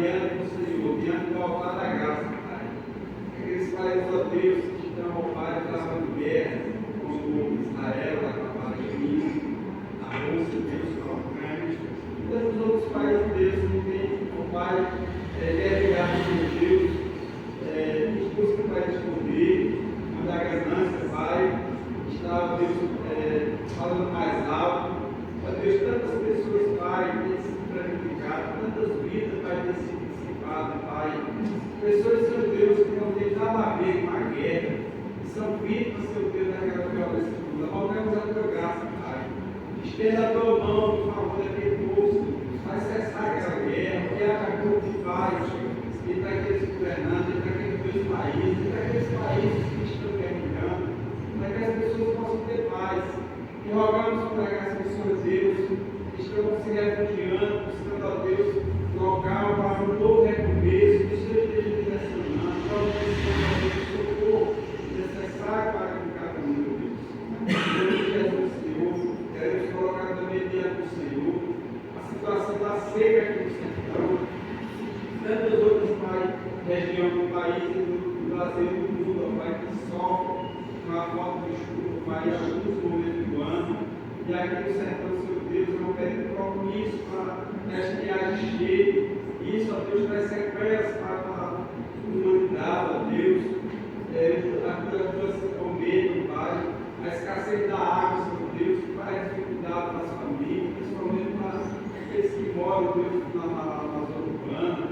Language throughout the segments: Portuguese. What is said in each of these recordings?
diante do Senhor, diante do altar da graça, Pai. Aqueles pais, ó Deus, que estão, ó Pai, travando guerra, como Israel, a Capada de Minas, a Rússia, Deus, a Ucrânia, e tantos outros países, Deus, que tem, ó Pai, guerreado com Deus, que busca para esconder, da ganância, Pai, está, Deus, falando mais alto. Ó Deus, tantas pessoas, Pai, têm sido prejudicadas, tantas vidas, Pai, têm sido dissipadas, Pai. Pessoas, Senhor Deus, que não têm nada a ver com a guerra, que são vítimas, Senhor Deus, daquela violência toda. Rogamos a tua graça, Pai. Estenda a tua mão em favor daquele povo, Senhor Deus. Faz cessar aquela guerra, que haja corpo de paz, e para aqueles governantes, e para aqueles dois países, e para aqueles países que estão guerreando, para que as pessoas possam ter paz. E rogamos por a graça do Senhor Deus, que estão se refugiando, buscando a Deus local para um novo recomeço, que o Senhor esteja direcionando, para o socorro necessário para cada um, meu Deus. Em nome de Jesus, Senhor, queremos colocar também diante do Senhor a situação da seca aqui no sertão, tantas outras, Pai, regiões do país, do Brasil e do mundo, Pai, que sofrem com a falta de chuva, Pai, em alguns momentos do ano. E aqui no sertão, Senhor Deus, não pede compromisso para que haja cheio. Isso, ó Deus, traz sequelas para a humanidade, ó Deus. A tua comida, Pai, a escassez da água, Senhor Deus, que faz dificuldade para as famílias, principalmente para aqueles que moram, Deus, na zona urbana.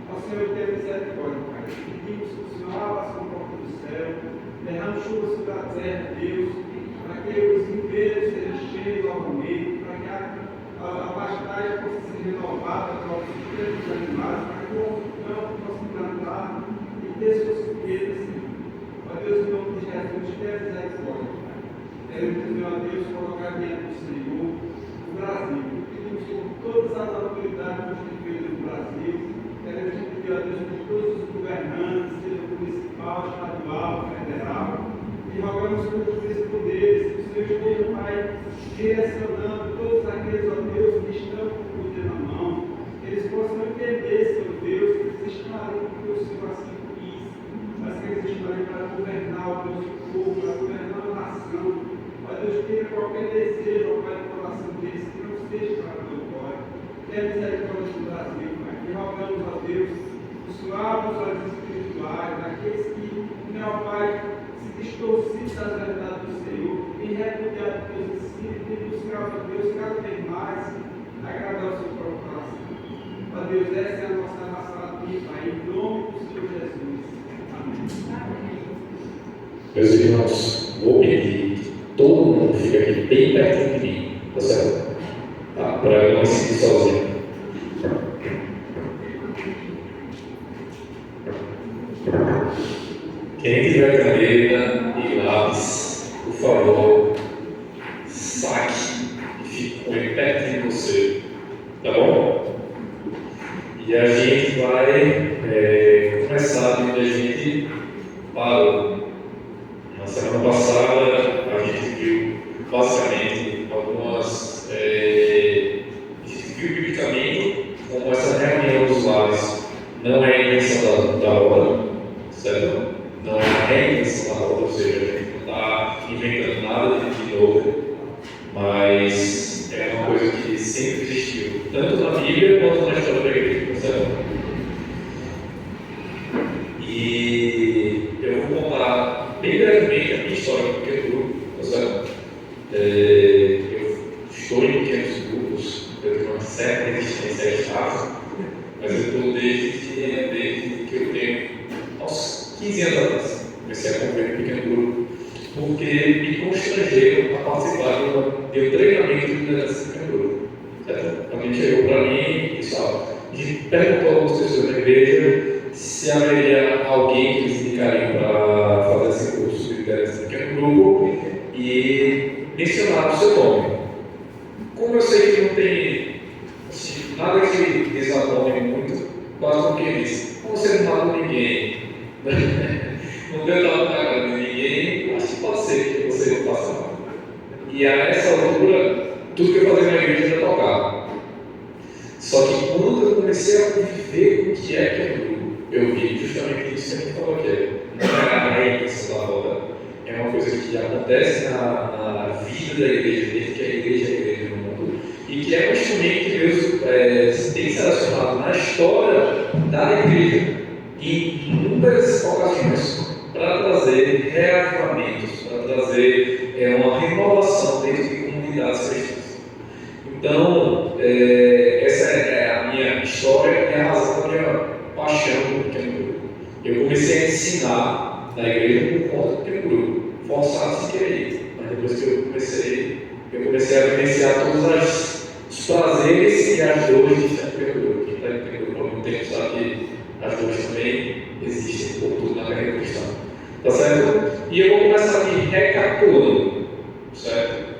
Ó Senhor, tenha misericórdia, Pai. Pedimos que o Senhor abra as comportas do céu, derrame chuva sobre a terra, Deus, para que os ribeiros sejam cheios novamente, para que a pastagem possa ser renovada para os dos animais, para que o campo possa plantar e ter suas colheitas, Senhor. Ó Deus, em nome de Jesus, tenha misericórdia, Pai. Queremos, meu Deus, colocar diante do Senhor o Brasil. Pedimos por todas as autoridades constituídas no Brasil. Queremos pedir a Deus por todos os governantes, seja municipal, estadual, federal. E rogamos pelos três poderes, que o Senhor esteja, Pai, direcionando todos aqueles, ó Deus, que estão com o poder na mão, que eles possam entender, Senhor Deus, que eles estão ali porque o Senhor assim quis, mas que eles estão ali para governar o nosso povo, para governar a nação. Ó Deus, tenha qualquer desejo, ó Pai, no coração deles, que não seja para a tua glória. Tenha misericórdia do Brasil, Pai. E rogamos, ó Deus, que o Senhor abra os olhos espirituais daqueles que, meu Pai, distorcidos das verdades do Senhor e repudiar Deus Espírito e buscar a Deus cada vez mais agradar o seu próprio coração. Ó Deus, essa é a nossa oração aqui, Pai, em nome do Senhor Jesus. Amém. Meus irmãos, vou pedir que todo mundo fique aqui bem perto de mim, tá certo? Tá, para eu não me sentir sozinho. Quem tiver caneta e lápis, por favor, saque e fique bem perto de você, tá bom? E a gente vai começar de onde a gente parou. Na semana passada, a gente viu basicamente algumas. A gente viu biblicamente como essa reunião dos lares não é a invenção da obra, certo? Não é a reinvenção da obra, ou seja, a gente não está inventando nada de novo, mas é uma coisa que sempre existiu, tanto na Bíblia quanto na história da igreja, certo? E eu vou contar bem brevemente a minha história com o pequeno grupo, certo? Eu estou em pequenos grupos, eu tenho uma certa resistência à estafa, mas eu estou desde que eu tenho aos 15 anos atrás. Comecei a conviver em pequeno grupo, porque me constrangeram a participar de um treinamento de liderança em pequeno grupo. Certo? Alguém chegou para mim e disse: e perguntou a algumas pessoas da igreja se haveria alguém que eles indicariam para fazer esse curso de liderança em pequeno grupo e mencionaram o seu nome. Como eu sei que não tem assim, nada que desabone muito, quase como quem disse: como você não mata ninguém, não deu nada na cara de ninguém, acho que pode ser que você não faça mal. E a essa altura, tudo que eu fazia na igreja já tocava. Só que quando eu comecei a conviver com o que é grupo, eu vi justamente isso que a gente falou aqui. Não é a raiz da roda. É uma coisa que acontece na vida da igreja, desde que a igreja é a igreja no mundo, e que é um instrumento que Deus tem se relacionado na história da igreja em inúmeras ocasiões para trazer reavivamentos, para trazer uma renovação dentro de comunidades cristãs. Então, essa é a minha história e a razão da minha paixão pelo pequeno grupo. Eu comecei a ensinar na igreja por conta do pequeno grupo, forçado sem querer, mas depois que eu comecei a vivenciar todos os prazeres e as dores de ser pequeno grupo. Quem está em pequeno grupo há algum tempo sabe que as dores também existem por tudo na carreira cristã. Tá certo? E eu vou começar aqui recapitulando, certo?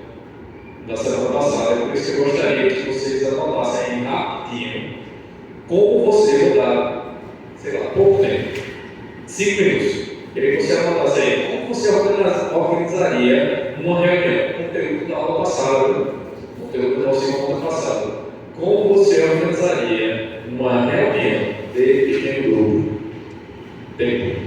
Da semana passada, por isso que eu gostaria que vocês anotassem rapidinho como você mudar, sei lá, pouco tempo, 5 minutos. Queria que você anotasse aí como você organizaria uma reunião, conteúdo da aula passada, conteúdo da nossa semana passada. Como você organizaria uma reunião de pequeno grupo? Tempo.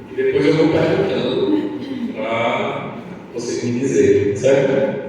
E depois eu vou perguntando para vocês me dizerem, certo?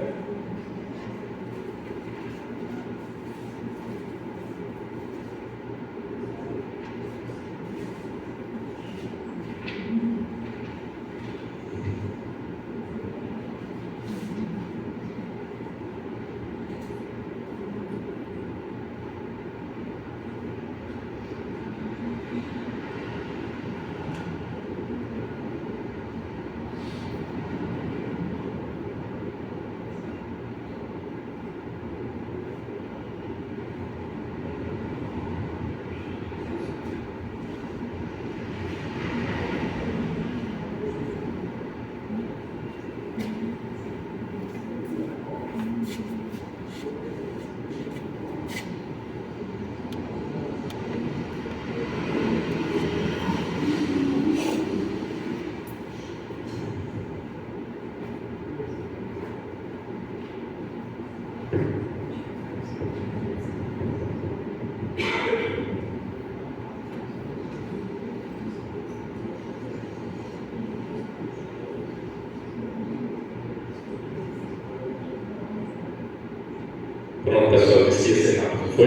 Pronto, pessoal, disse que ia ser rápido, foi?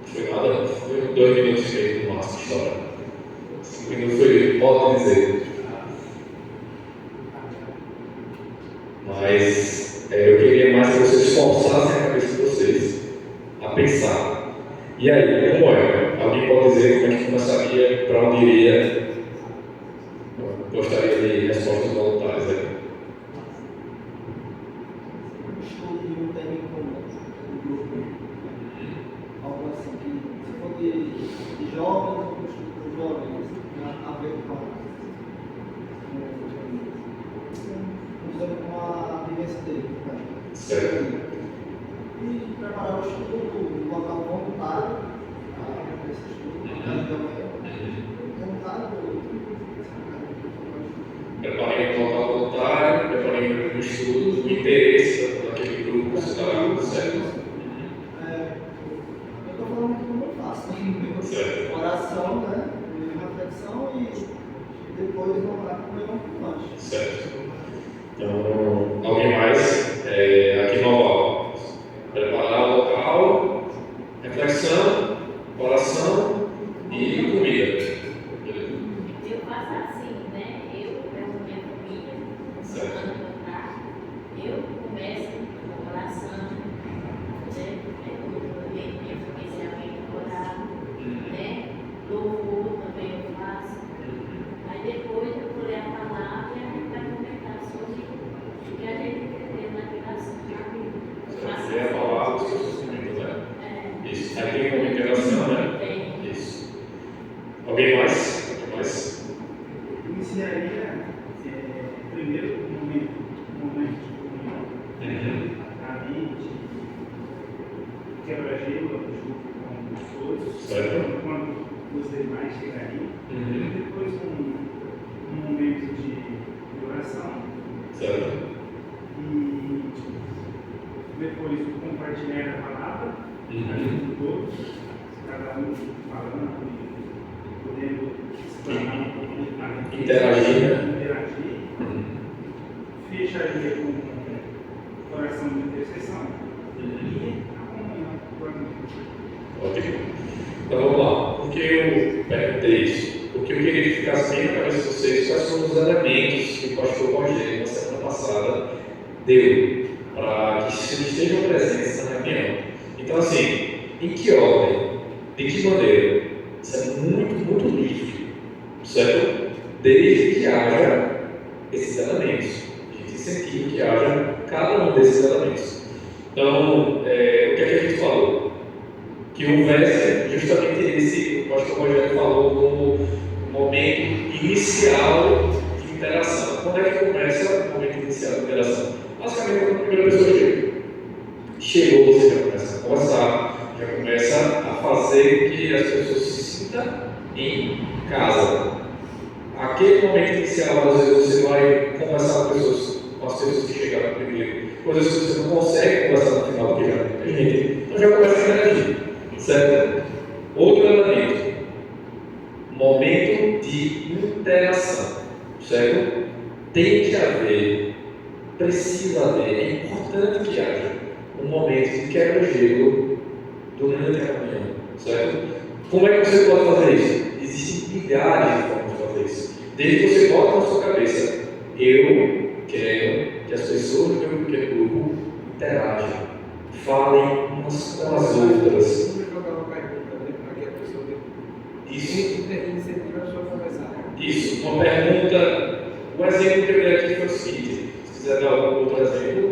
Foi nada, foi 2 minutos e meio no máximo de história. 5 minutos foi, pode dizer. Mas eu queria mais que vocês forçassem a cabeça de vocês a pensar. E aí, como é? Alguém pode dizer como é que começaria, para onde iria? Eu gostaria de respostas voluntárias aí. Algo assim, que se for de jovens, os jovens, a ver com a vivência dele. Certo. E preparar o estudo, botar um voluntário para esse estudo, Preparei um local voluntário, preparei um estudo, o interesse daquele grupo está certo. Eu estou falando que como eu faço. Certo. Oração, né? Reflexão e depois vamos lá comer um lanche. Certo. Então, alguém mais? Aqui no local. Preparar o local, reflexão, oração e comida. Eu faço assim, né? Eu levo minha família, Certo. eu começo com oração, né? Minha família vem orar, né? Louvor também eu faço. Aí depois eu vou ler a palavra e a gente vai comentar sobre o que a gente entendeu naquela ação. Ler a palavra, os seus comentários, né? Isso. Aí tem uma interação, né? Tem. Isso. Alguém mais? Alguém mais? Eu ensinaria primeiro um momento de comunhão, a mente, quebra-gelo, junto com Certo? quando os demais chegariam. Uhum. Depois um momento de oração. Certo? E depois o compartilhar da palavra, Uhum. todos, cada um falando e podendo explanar um pouco, interagir. Uhum. Fecharia com oração de intercessão e a comunhão. Ótimo. Então vamos lá. Por que eu perguntei isso? Porque eu queria que ficasse bem na cabeça de vocês quais são os elementos que o pastor Rogério, na semana passada, deu para que estejam presentes na reunião. Então, assim, em que ordem? De que maneira? Isso é muito livre, certo? Desde que haja esses elementos. A gente incentiva que haja cada um desses elementos. Então, o que é que a gente falou? Que houvesse justamente esse, o pastor Rogério falou, como momento inicial de interação. Quando é que começa o momento inicial de interação? Basicamente, quando a primeira pessoa chega. Chegou, você já começa a conversar, já começa a fazer com que as pessoas se sintam em casa. Aquele momento inicial, às vezes você vai conversar com as pessoas que chegaram primeiro, coisas que você não consegue conversar no final, porque já tem gente, então já começa a interagir, certo? Outro elemento, momento de interação, certo? Tem que haver, precisa haver, é importante que haja um momento de quebra-gelo durante a reunião, certo? Como é que você pode fazer isso? Existem milhares de formas de fazer isso. Desde que você bota na sua cabeça, eu quero que as pessoas do meu pequeno grupo interajam, falem umas com as outras. Sempre jogar uma pergunta para que a pessoa incentiva a pessoa a conversar. Isso, uma pergunta. O exemplo que eu dei aqui foi o seguinte: se quiser dar algum outro exemplo,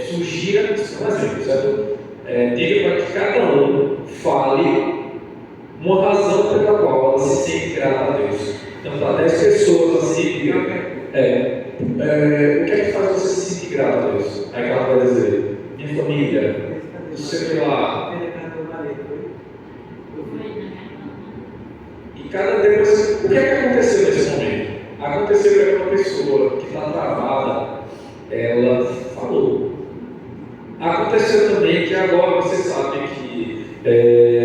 sugira, isso é um exemplo, certo? Diga para que cada um fale uma razão pela qual ela se sente grata a Deus. Então, para 10 pessoas assim, o que é que faz você se sentir grato a Deus? Aí ela vai dizer: minha família, sei lá. E cada Deus, o que é que aconteceu nesse momento? Aconteceu que aquela pessoa que está travada, ela falou. Aconteceu também que agora você sabe que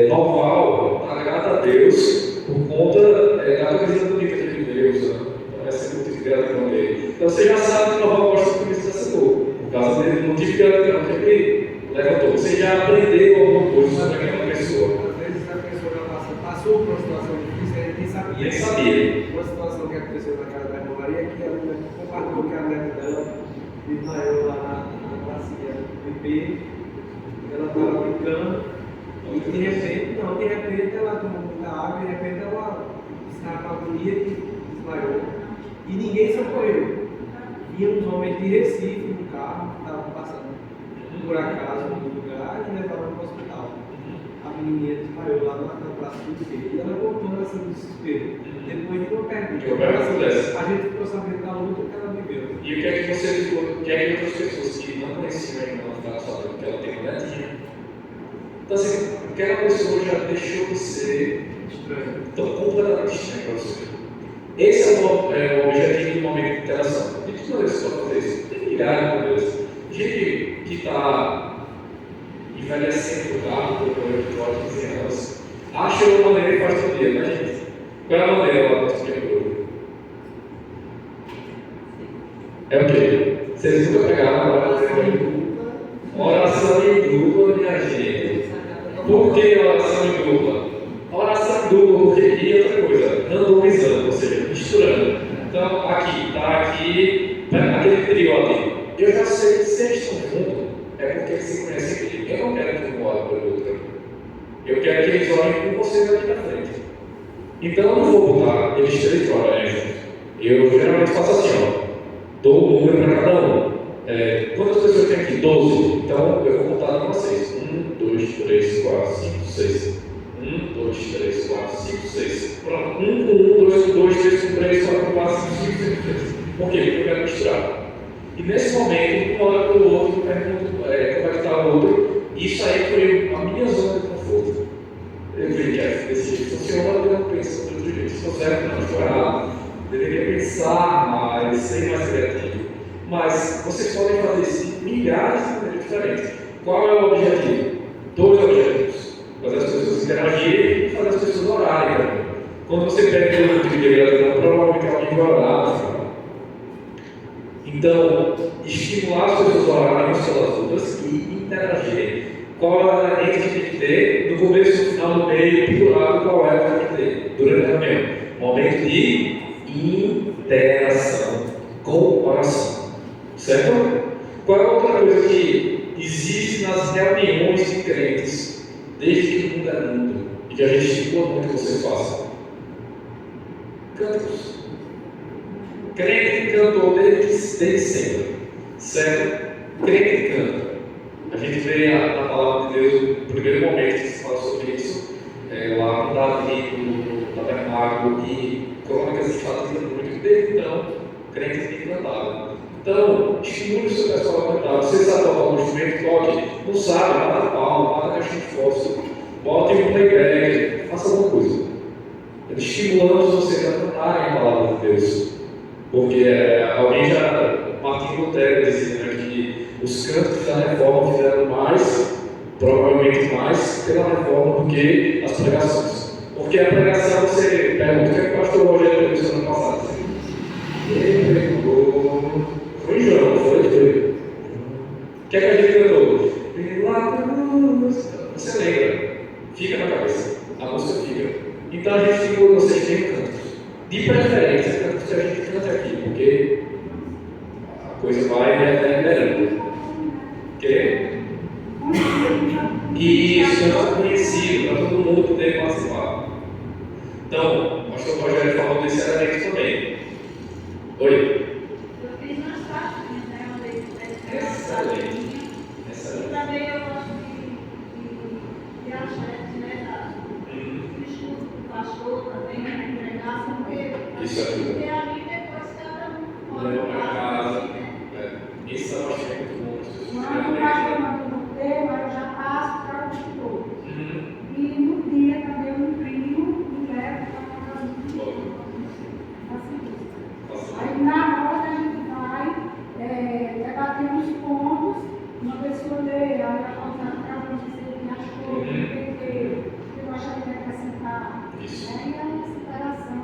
Noval está grata a Deus por conta da camisa bonita que ele deu, então vai ser muito gratidão dele. Então você já sabe que Noval gosta de camisa da cebola, por causa dele, não tive gratidão que ele levantou. Você já aprendeu alguma coisa sobre aquela pessoa. Às vezes a pessoa já passou por uma situação difícil e nem sabia. Nem sabia. Uma situação que aconteceu na casa da irmã Maria, que ela compartilhou que a neta dela desmaiou lá na bacia bebê, ela estava brincando, e de repente ela tomou muita água, e de repente ela estava com agonia e desmaiou. E ninguém socorreu. Vinha uns homens de Recife no carro, que estavam passando por acaso no lugar e levaram para o hospital. A menininha desmaiou lá na praça do espelho. E ela voltou nessa desespero. Depois de uma pergunta, a gente ficou sabendo da luta que ela viveu. E o que é que você ficou? O que é que outras pessoas que não conheciam ainda não ficaram sabendo que ela tem uma netinha? Então, assim, aquela pessoa já deixou de ser estranha. Então, completamente estranha para você. Esse é o objetivo do momento de interação. De que maneira você pode fazer isso? Tem milhares de maneiras. Gente que está envelhecendo no carro, por 15 anos, acha uma maneira e faz todo dia, né, gente? Qual é a maneira lá do expliador? É o quê? Vocês nunca pegaram oração em dupla, minha gente. Por que oração em dupla? Oração em dupla, porque e outra coisa, randomizando, ou seja, misturando. Então, aqui, aquele trio ali. Eu já sei que se eles estão juntos, é porque eles se conhecem comigo. Eu não quero que um ore pelo outro. Eu quero que eles orem com vocês aqui na frente. Então, eu não vou botar eles 3 para orarem juntos. Eu geralmente faço assim, ó. Dou um número para cada um. Quantas pessoas tem aqui? 12. Então, eu vou contar com vocês. 1, 2, 3, 4, 5, 6. 1, 2, 3, 4, 5, 6. Pronto. 1 com 1, 2 com 2, 3 com 3, 4 com 4, 5 com 5, 6 com 3. Por quê? Porque eu quero misturar. E nesse momento, um olha para o outro, pergunta como é que está o outro. Isso aí foi a minha zona de conforto. estou certo, não estou errado. Deveria pensar mais, ser mais criativo. Mas vocês podem fazer isso de milhares de maneiras diferentes. Qual é o objetivo? Dois objetivos: fazer as pessoas interagirem e fazer as pessoas orarem também. Quando você pega o grupo de gratidão, provavelmente alguém vai orar. Então, estimular as pessoas a orarem umas pelas outras e interagirem. Qual é o elemento que tem que ter no começo, no final, no meio, pendurado, qual é o que tem que ter durante a reunião? Momento de interação com oração. Certo? Qual é outra coisa que existe nas reuniões de crentes, desde que o mundo é mundo, e que a gente estimula muito que você faça? Cânticos. Crente cantou desde sempre. Certo? Crente canta. A gente vê na palavra de Deus, no primeiro momento que se fala sobre isso, lá no Davi, no tabernáculo, e Crônicas enfatiza muito. Desde então, crentes têm cantado. Então, estimule o seu pessoal a cantar. Você sabe tocar um instrumento, toque. Não sabe, bata palma, bata caixinha de fósforo, bote um playback, faça alguma coisa. Estimulamos você a cantar a palavra de Deus. Porque alguém Martim Lutero dizia, né, que os cânticos da reforma fizeram mais, provavelmente mais, pela reforma do que as pregações. Porque a pregação você pergunta o que o pastor Rogério pregou semana passada. Ele pregou. Foi João, não foi? O que é que a gente cantou? Pela cruz. Você lembra? Fica na cabeça. A música fica. Então a gente ficou, vocês têm cantos. De preferência, cantos que a gente canta aqui, porque a coisa vai reverberando. Ok? E isso é conhecido para todo mundo poder participar. Então, o pastor Rogério falou desse elemento também. Oi? Eu fiz umas páginas, né? Excelente. E também eu gosto de achar, né? Do estudo do pastor também, né? Pregação dele. Isso é tudo. Porque ali depois cada um Leva pode para falar, casa. né? Isso eu achei muito bom. Quando vai tomando um tema, eu já passo para o tutor. E no dia também eu imprimo e levo para casa do tutor. Aí na hora a gente vai debater uns pontos, uma pessoa lê, aí a pauta para dizer o que achou, o que eu acharia que acrescentar. Aí é uma superação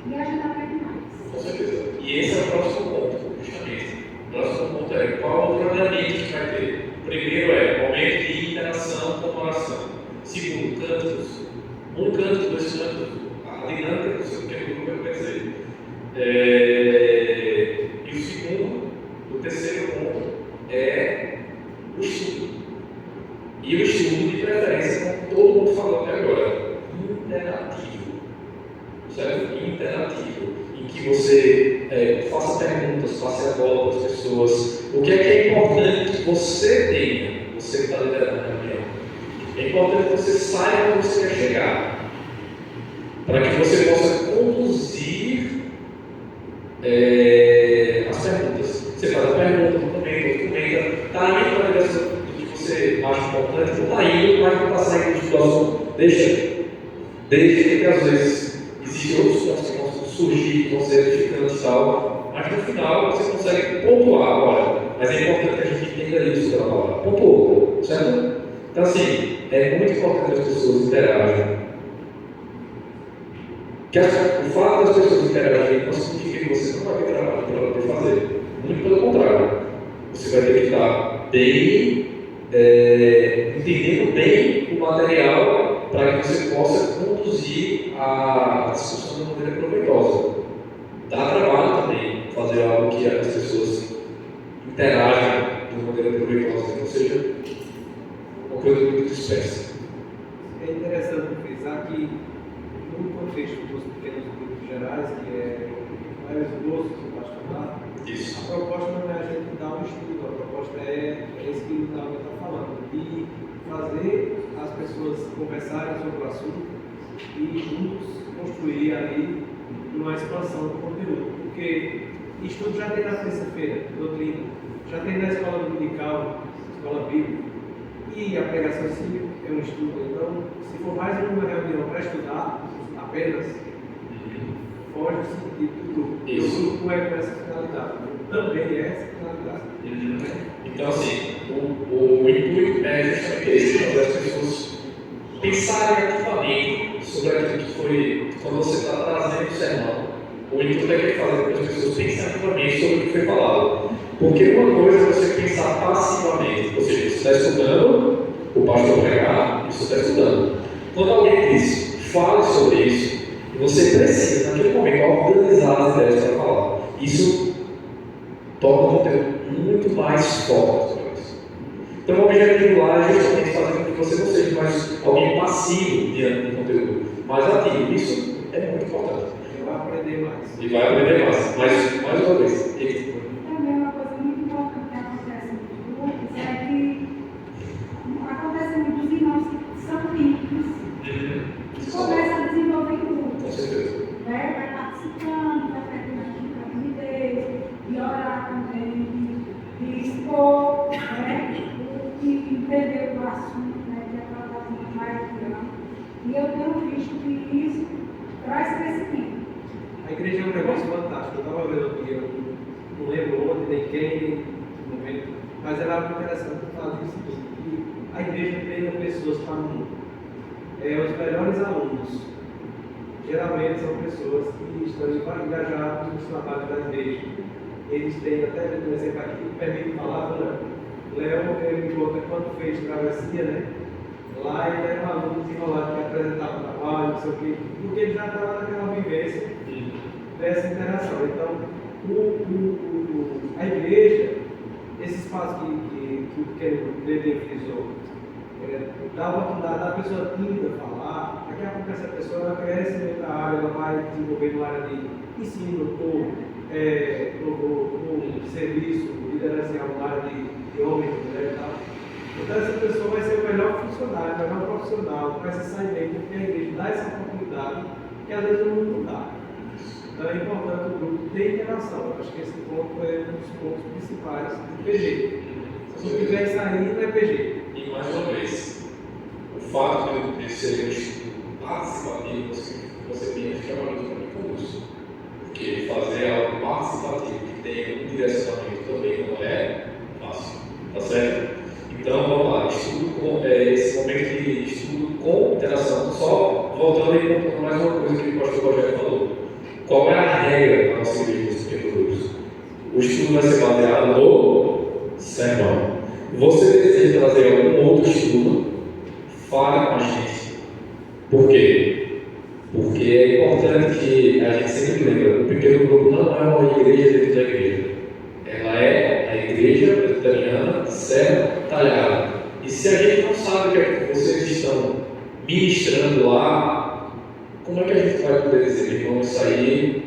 e a gente aprende mais. Com certeza. E esse é o próximo ponto, justamente. O próximo ponto é qual outro elemento que vai ter. Primeiro é momento de interação com oração. Segundo, cânticos. Um cântico, dois cânticos. A dinâmica do seu pequeno grupo vai crescer. E o segundo, o terceiro ponto é o estudo. E o estudo, de preferência, como todo mundo falou até agora, interativo. Certo? Interativo. Em que você faça perguntas, passe a bola para as pessoas. O que é importante que você tenha, você que está liderando a reunião? É importante que você saiba onde você quer chegar, para que você possa conduzir as perguntas. Você faz a pergunta, comenta, está indo na direção do que você acha importante, não está indo, mas não está saindo do assunto. Deixa, porque às vezes existem outros pontos que vão surgir, que vão ser edificantes e tal, mas no final você consegue pontuar agora. Mas é importante que a gente entenda isso pela palavra. Pontuou, certo? Então, assim, é muito importante que as pessoas interajam. O fato das pessoas interagirem não significa que você não vai ter trabalho para poder fazer. Muito pelo contrário. Você vai ter que estar bem, entendendo bem o material para que você possa conduzir a discussão de uma maneira proveitosa. Dá trabalho também fazer algo que as pessoas interagem de uma maneira proveitosa, que não seja uma coisa muito dispersa. É interessante frisar que, no contexto dos pequenos grupos gerais, que é vários gostos do pastorato, a proposta não é a gente dar um estudo, a proposta é isso que o Davi está falando, de fazer as pessoas conversarem sobre o assunto e juntos construir ali uma expansão do conteúdo. Porque estudo já tem na terça-feira, doutrina, já tem na escola dominical, escola bíblica, e a pregação sim é um estudo. Então, se for mais uma reunião para estudar apenas, foge do sentido do grupo. E o Isso. grupo é com essa finalidade. O grupo também é essa finalidade. Então, assim, o intuito é justamente esse, fazer as pessoas pensarem ativamente sobre aquilo que foi, quando você está trazendo o sermão. O intuito é fazer com que as pessoas pensem ativamente sobre o que foi falado. Porque uma coisa é você pensar passivamente, ou seja, você está estudando, o pastor pregar, e você está estudando. Quando alguém diz, fale sobre isso, você precisa, naquele momento, organizar as ideias para falar. Isso torna o conteúdo muito mais forte. Então, o objetivo lá é justamente fazer com que você não seja mais alguém passivo diante do conteúdo, mas ativo. Isso é muito importante. Vai aprender mais. E vai aprender mais. Mas, mais uma vez, Também uma coisa muito importante que acontece nos grupos é que acontece muitos irmãos que são tímidos e começam a desenvolver grupos. com certeza. Vai participando, vai perdendo a timidez, de orar também, de expor, de entender o assunto, de tratar mais grande. E eu tenho visto que isso traz crescimento. A igreja é um negócio fantástico. Eu estava vendo aqui, eu não lembro onde, nem quem, nem no momento, mas era muito interessante falar disso, que a igreja treina pessoas para o mundo. Os melhores alunos, geralmente, são pessoas que estão engajadas nos trabalhos da igreja. Eles têm, até um exemplo aqui, que permite falar, Léo, ele me conta quando fez travessia, né? Lá ele era um aluno desenrolado que apresentava trabalho, não sei o quê, porque ele já estava naquela vivência dessa interação. Então, a igreja, esse espaço que o Levin frisou, dá a oportunidade da pessoa tímida falar, daqui a pouco essa pessoa ela cresce em outra área, ela vai desenvolver uma área de ensino, ou serviço, liderança em alguma área de homem, mulher e tal. Então essa pessoa vai ser o melhor funcionário, o melhor profissional, vai se sair bem, porque a igreja dá essa oportunidade que às vezes o mundo não dá. Então é importante o grupo ter interação. Eu acho que esse ponto é um dos pontos principais do PG. Se não tiver isso aí, não é PG. E mais uma vez, o fato de ser um estudo participativo, você tem que trabalhar também com isso. Porque fazer algo participativo que tenha um direcionamento também não é fácil. Tá certo? Então vamos lá, esse momento de estudo com interação. Só voltando e contando mais uma coisa que o pastor Rogério falou. Qual é a regra da nossa igreja dos pequenos grupos? O estudo vai ser baseado no sermão. Você deseja trazer algum outro estudo? Fale com a gente. Por quê? Porque é importante que a gente sempre lembre, o pequeno grupo não é uma igreja dentro da igreja. Ela é a igreja presbiteriana Serra Talhada. E se a gente não sabe o que é que vocês estão ministrando lá, como é que a gente vai poder dizer, irmão, isso aí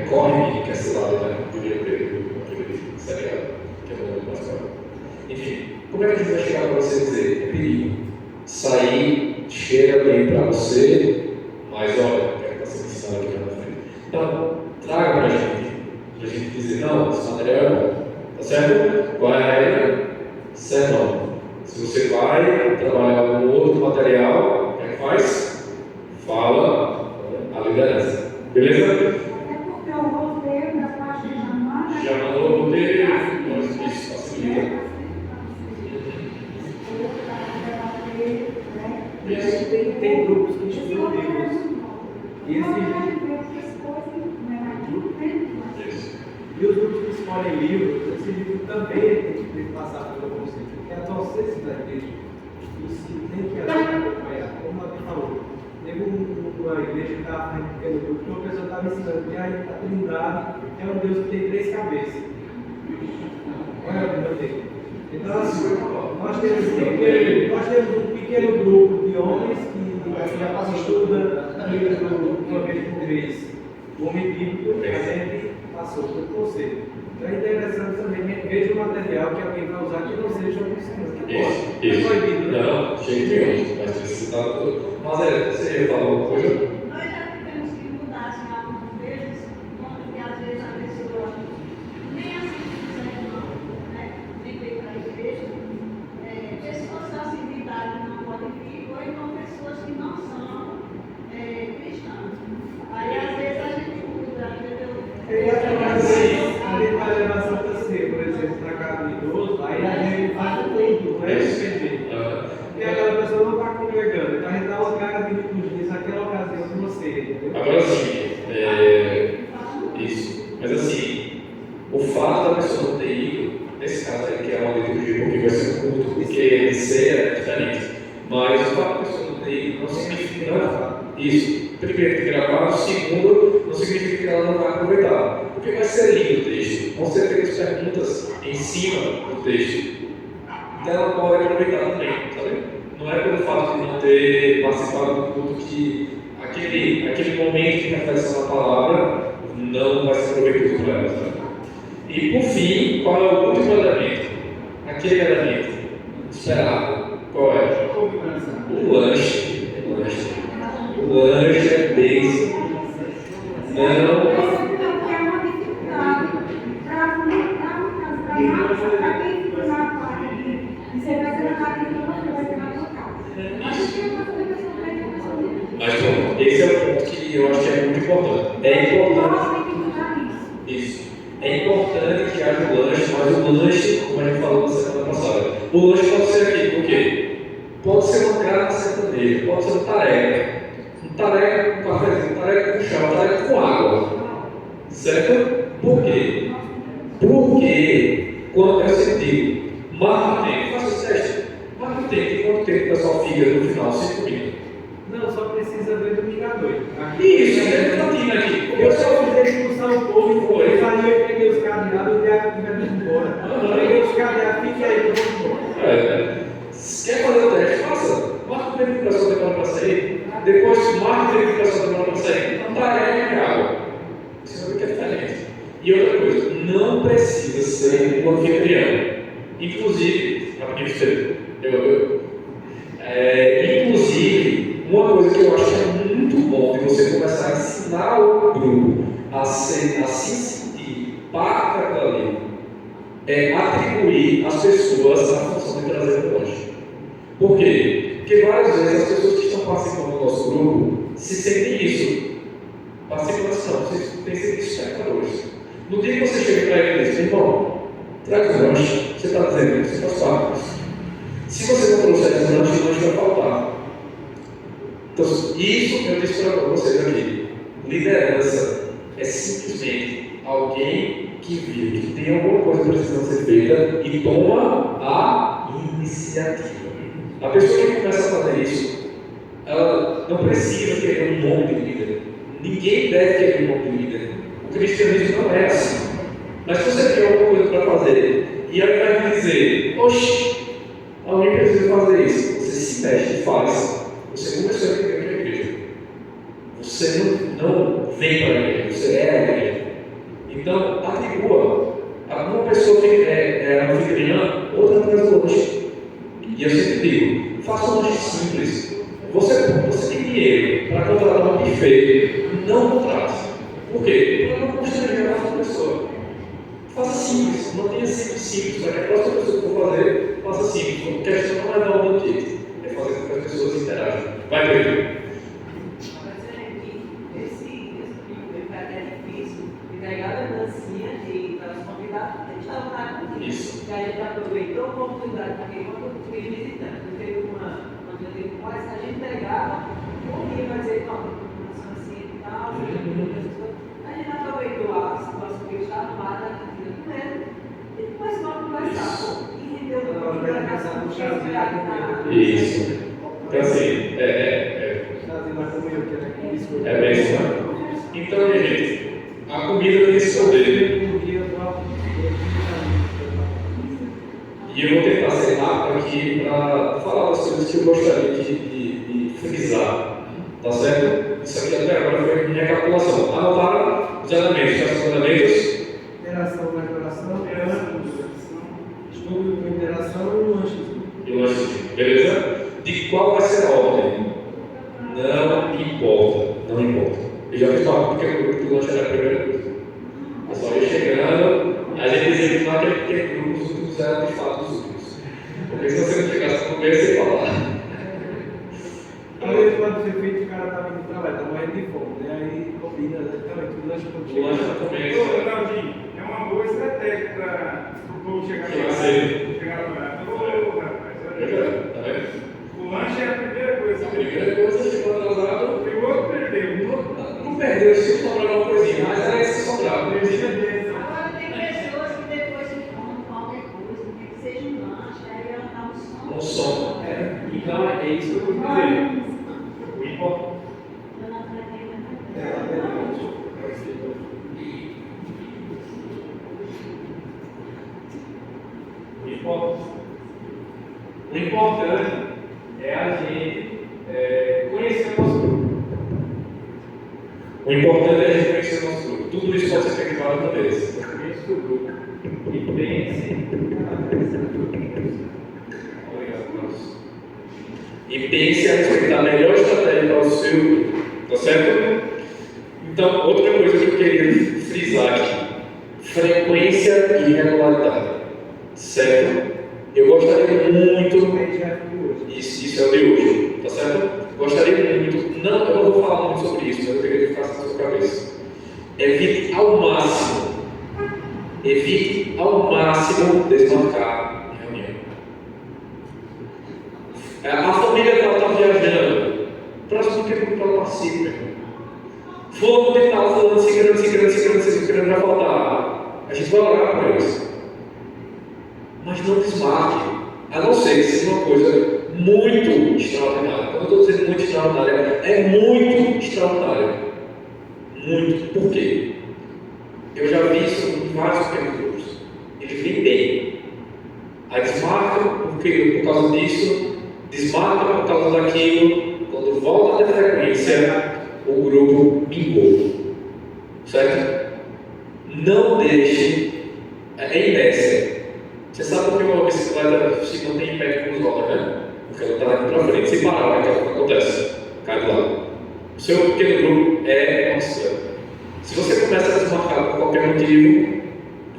corre que é cidade, né? Podia ter aquele seriado, que é o nome mais claro. Enfim, como é que a gente vai chegar para você e dizer, é perigo? Sair, chega bem para você, mas olha, quero que você me ensine aqui na frente. Então, traga para a gente dizer, não, esse material é bom. Tá certo? Qual é a regra? Sermão. Se você vai trabalhar algum outro material, o que é que faz? Fala a liderança. Beleza? Até porque o roteiro da parte de Jamana Já mandou o roteiro, mas isso facilita. Tem grupos que estudam livros. E os grupos que escolhem livros, esse livro também tem que passar pelo conceito, porque a docência da igreja isso tem que acompanhar. Como a gente falou, teve uma igreja que estava fazendo um pequeno grupo, uma pessoa estava ensinando que a Trindade é um Deus que tem 3 cabeças. Olha o meu Deus. Então, assim, nós temos um pequeno grupo de homens que estuda uma vez por mês o homem bíblico, a gente passou pelo conceito. Então é interessante também, veja o material que alguém vai usar que não seja o ensino. Isso. É proibido, né? Não, cheio de erros, mas precisa estar tudo. Mas você ia falar alguma coisa? Nós já tivemos que mudar assim, algumas vezes, porque às vezes a pessoa nem assiste o sermão, né? Nem veio para a igreja. Pessoas da cidade não podem vir, ou então pessoas que não são cristãs. Aí Mas o fato de pessoa não ter não significa isso. Primeiro, tem que gravar. Segundo, não significa que ela não vai aproveitar. Porque vai ser lindo o texto. Vão ser feitas perguntas em cima do texto. Então ela pode aproveitar também, sabe? Não é pelo fato de não ter participado do culto que aquele momento de reflexão na palavra não vai ser proveitoso para ela, sabe? E por fim, qual é o último elemento? Aquele elemento esperado. Qual é? O lanche. O lanche é bem. Não. Mas bom, esse é o ponto que eu acho que é muito importante. É importante. Isso. É importante que haja o lanche, mas o lanche, como a gente falou na semana passada, o lanche pode ser aqui, por quê? Pode ser uma carne sertaneja, pode ser um tareca com cafezinho, um tareca com chá, um tareca com água. Certo? Por quê? Porque quando eu senti, marca o tempo, faça esse teste. Marca o tempo, quanto tempo o pessoal fica no final? 5 minutos. Não, só precisa ver domingo à noite. Isso, é cantina aqui. Eu só fiz expulsar o povo, foi. Aí eu peguei os cadeados e o diabo estiver indo embora. Peguei os cadeados, fique aí, vamos embora. Quer fazer o teste? Faça. Marca o tempo que o pessoal demora para sair. Depois, marca o tempo que o pessoal demora para sair. Não tarefa de água. Você vai ver que é diferente. E outra coisa, não precisa ser um anfitrião. Inclusive, inclusive, uma coisa que eu acho que é muito bom de você começar a ensinar o grupo a se sentir parte daquela ali, é atribuir às pessoas a função de trazer o lanche. Por quê? Porque várias vezes as pessoas que estão participando do nosso grupo se sentem isso. Participação, vocês têm sido espectadores. No dia que você chega para ele e diz, irmão, traz o lanche, você está dizendo que você faz parte disso. Se você não trouxer esse lanche, o lanche vai faltar. Então, isso eu disse para vocês aqui. Liderança é simplesmente alguém que vive, que tem alguma coisa precisando ser feita e toma a iniciativa. A pessoa que começa a fazer isso, ela não precisa querer um nome de líder. Ninguém deve querer um nome de líder. O cristianismo não é assim. Mas se você tem alguma coisa para fazer e aí vai dizer, oxe, alguém precisa fazer isso, você se mexe e faz. Você começou a entender o que é a igreja. Você não vem para a igreja, você é a igreja. Então, atribua. Uma pessoa que é anfitriã, outra traz o lanche. E eu sempre digo, faça um lanche simples. Você tem dinheiro para contratar um buffet, não contrate. Por quê? Porque não constranger a outra pessoa. Faça simples, mantenha sempre simples, para que a próxima pessoa que for fazer, faça simples. A questão não é dar um banquete, é fazer com que as pessoas interajam. Vai, Pedro. Esse é difícil, entregar a lembrancinha para os convidados, a gente estava lá com isso. E aí a gente aproveitou a oportunidade, porque quando eu fui visitante, teve uma mas a gente entregava, corria para dizer, não, assim e tal, a gente aproveitou a situação que eu estava lá na cantina com ele, e depois vamos conversar, e rendeu Isso. Então assim, é bem isso, né? Então, minha gente, a comida tem esse poder. E eu vou tentar ser rápido aqui para falar das coisas que eu gostaria de frisar. Tá certo? Isso aqui até agora foi minha recapitulação. Anotaram os elementos? Quais são os elementos? Interação com a interação, estudo com interação e o lanche. E o lanche, beleza? De qual vai ser a ordem? Não importa. Não importa. Eu já fiz uma porque o lanche era a primeira coisa. Eu só ia chegando, a gente dizia que não aquele pequeno grupo, os últimos eram de fato os últimos. Porque se você não chegasse no meio, você ia falar. Aí, quando foi feito, o cara estava indo para lá, estava morrendo de fome, né? Aí combina exatamente o lanche quando chega. O lanche no começo. Ô, Claudinho, é uma boa estratégia para o povo chegar lá. Ô, rapaz, olha. Tá vendo? O lanche é a primeira coisa. A primeira coisa, chegou atrasado. E o outro perdeu. Não perdeu, se sobrar uma coisinha, mas era esse que sobrava. Agora tem pessoas que depois de qualquer coisa, tem que seja um lanche, aí ela dá um som. Um som. Então, é isso que eu vou dizer. O importante. O importante é a gente conhecer o nosso grupo. O importante é a gente conhecer o nosso grupo. Tudo isso pode ser feito várias vezes. Conheça o grupo e pense. Obrigado, Carlos. E pense a respeito da melhor estratégia para o seu grupo. Tá certo? Então, outra coisa que eu queria frisar aqui: frequência e regularidade. Certo? Eu gostaria muito. Isso é o de hoje, tá certo? Gostaria muito. Não, eu não vou falar muito sobre isso, mas eu queria que ficasse na sua cabeça. Evite ao máximo desmarcar reunião. A família está viajando. Próximo que ela participe, meu irmão. Fulano de tal, fulano, ciclano vai faltar. A gente vai orar por eles. Mas não desmarque, a não ser que seja uma coisa muito extraordinária. Quando eu estou dizendo muito extraordinária, é muito extraordinária. Muito. Por quê? Eu já vi isso em vários pequenos grupos. Eles vêm bem. Aí desmarcam por causa disso, desmarcam por causa daquilo. Quando volta a ter frequência, o grupo mingou. Certo? Não deixe. É inércia. Você sabe por que uma bicicleta se mantém em pé com os rodas, né? Porque ela está aqui para frente. Se parar, o que acontece? Cai do lado. O seu pequeno grupo é uma bicicleta. Se você começa a desmarcar por qualquer motivo,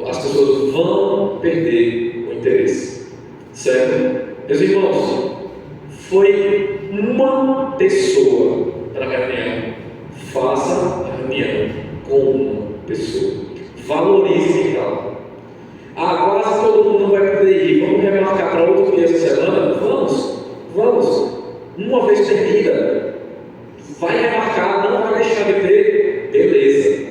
as pessoas vão perder o interesse. Certo? Meus irmãos, foi uma pessoa para a reunião. Faça a reunião com uma pessoa. Valorize quem está lá. Quase todo mundo não vai poder ir. Vamos remarcar para outro dia essa semana? Vamos. Uma vez perdida. Vai remarcar, não vai deixar de ter. Beleza.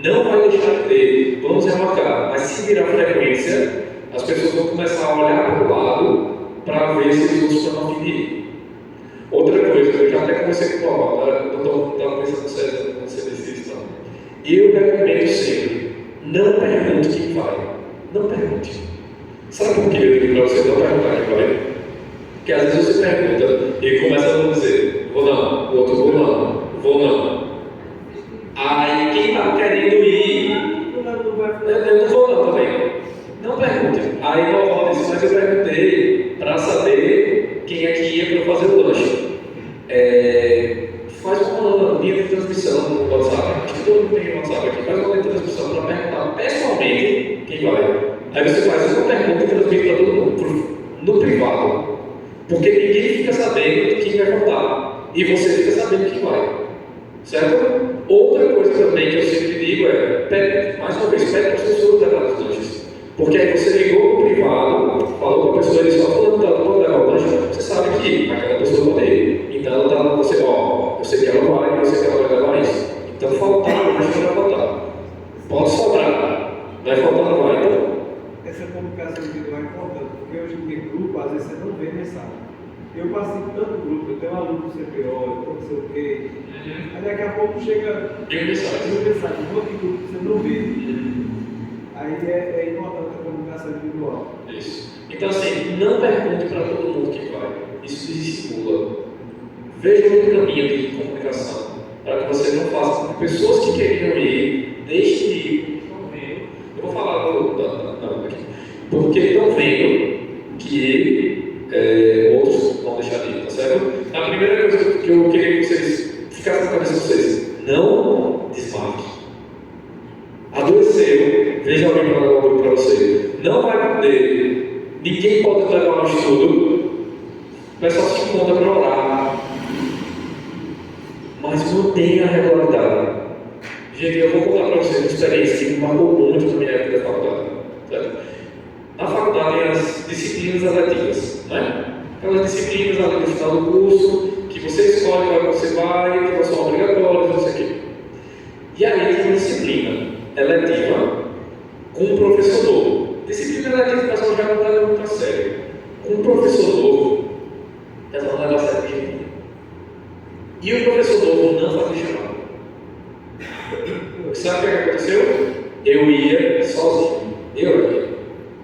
Não vai deixar de ter. Vamos remarcar. Mas se virar frequência, as pessoas vão começar a olhar para o lado para ver se os outros estão a fim de ir. Outra coisa, eu já até conversei com o Paulo, não estava pensando no César, não sei se isso não. Eu recomendo sempre, não pergunte quem vai. Não pergunte. Sabe por que eu digo para você não perguntar quem vai? Porque às vezes você pergunta e começa a dizer, vou não, o outro vou não. Aí quem está querendo ir, eu não vou não também. Não pergunte. Aí não volta isso, mas eu perguntei para saber quem é que ia para eu fazer o lanche. Faz uma linha de transmissão no WhatsApp. Acho que todo mundo tem WhatsApp aqui. Faz uma linha de transmissão para perguntar pessoalmente quem vai. Aí você faz uma pergunta e transmite para todo mundo no privado. Porque ninguém fica sabendo quem vai votar. E você fica sabendo quem vai. Certo? Outra coisa também que eu sempre digo é, mais uma vez, pede para as pessoas levar os lanches. Porque aí você ligou para o privado, falou para a pessoa e disse, fulano pode levar o lanche, você sabe que aquela pessoa pode ir. Então ela está você, eu sei que ela vai, eu sei que ela vai levar isso. Então faltar, mas não vai faltar. Pode sobrar, vai faltar, não vai, então. Essa comunicação individual é importante, porque hoje em dia grupo, às vezes você não vê mensagem. Eu participo tanto grupo, eu tenho aluno do CPO, eu não sei o quê. Aí daqui a pouco chega Tem mensagem, um monte de grupo que você não vê. Aí é importante a comunicação individual. Isso. Então assim, não pergunte para todo mundo que vai. Isso desestimula. Veja outro caminho de comunicação, para que você não faça com que pessoas que queriam ir, deixem de ir. Eu vou falar aqui. Porque estão vendo que outros vão deixar de ir, tá certo? A primeira coisa que eu queria que vocês ficassem na cabeça de vocês, não desmarque. Adoeceu, veja alguém para dar um apoio para você. Não vai poder, ninguém pode levar um estudo, o pessoal se encontra para orar. Mas mantenha a regularidade. Gente, eu vou contar para vocês uma experiência que me marcou muito na minha época da faculdade. Certo? Na faculdade tem as disciplinas eletivas, né? Aquelas disciplinas ali no final do curso, que você escolhe qual você vai, que são obrigatórias, não sei o quê. E aí tem uma disciplina eletiva com um professor novo. Disciplina eletiva que o pessoal já não leva muito a sério. Com um professor novo, o pessoal não leva E o professor novo não fazia chamada. Sabe o que aconteceu? Eu ia sozinho.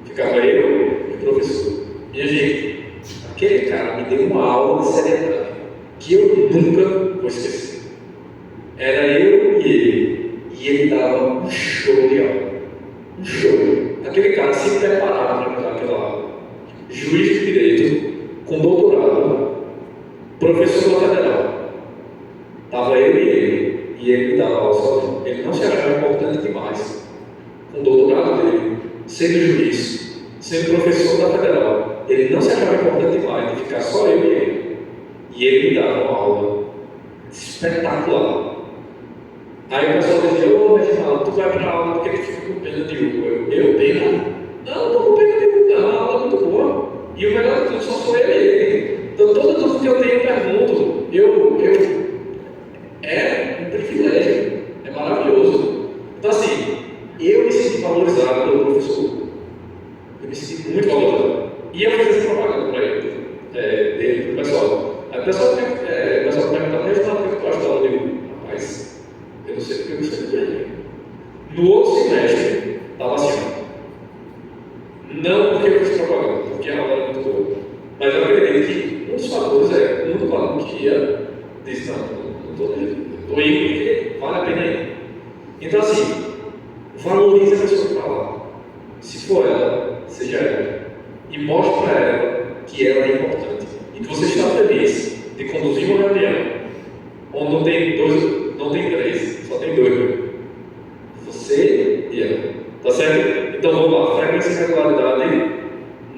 Ficava eu e o professor. Minha gente, aquele cara me deu uma aula de seriedade que eu nunca vou esquecer. Era eu e ele dava um show de aula. Um show. Aquele cara se preparava para dar aquela aula. Juiz de direito, com doutorado, professor da federal. Estava eu e ele me dava aula sozinho. Ele não se achava importante demais. Com o doutorado dele, sendo juiz, sendo professor da federal, ele não se achava importante demais de ficar só eu e ele. E ele me dava uma aula espetacular. Aí o pessoal dizia: ô Reginaldo, tu vai para a aula porque tu fica com pena de Hugo. Eu pena? Não estou com pena de Hugo, não. A aula é muito boa. E o melhor de tudo, só sou eu e ele. Então, todas as que eu tenho, pergunto. É um privilégio. É maravilhoso. Então, assim, eu me senti valorizado pelo professor. Eu me senti muito valorizado. E eu fiz essa propaganda para ele, dele, para o pessoal. Aí o pessoal perguntava: Reginaldo, o que tu acha da aula de Hugo? Rapaz, eu não sei porque eu não sei dizer. No outro semestre, estava assim. Não porque eu fiz propaganda, porque a aula era muito boa. Mas eu acredito que um dos fatores é muito aluno que ia dizer: não estou indo porque vale a pena ir. Então, assim, valorize a pessoa que está lá. Se for ela, seja ela. E mostre para ela que ela é importante. E que você está feliz de conduzir uma reunião onde não tem dois, não tem três, só tem dois. Você e ela. Tá certo? Então vamos lá. Frequência e regularidade.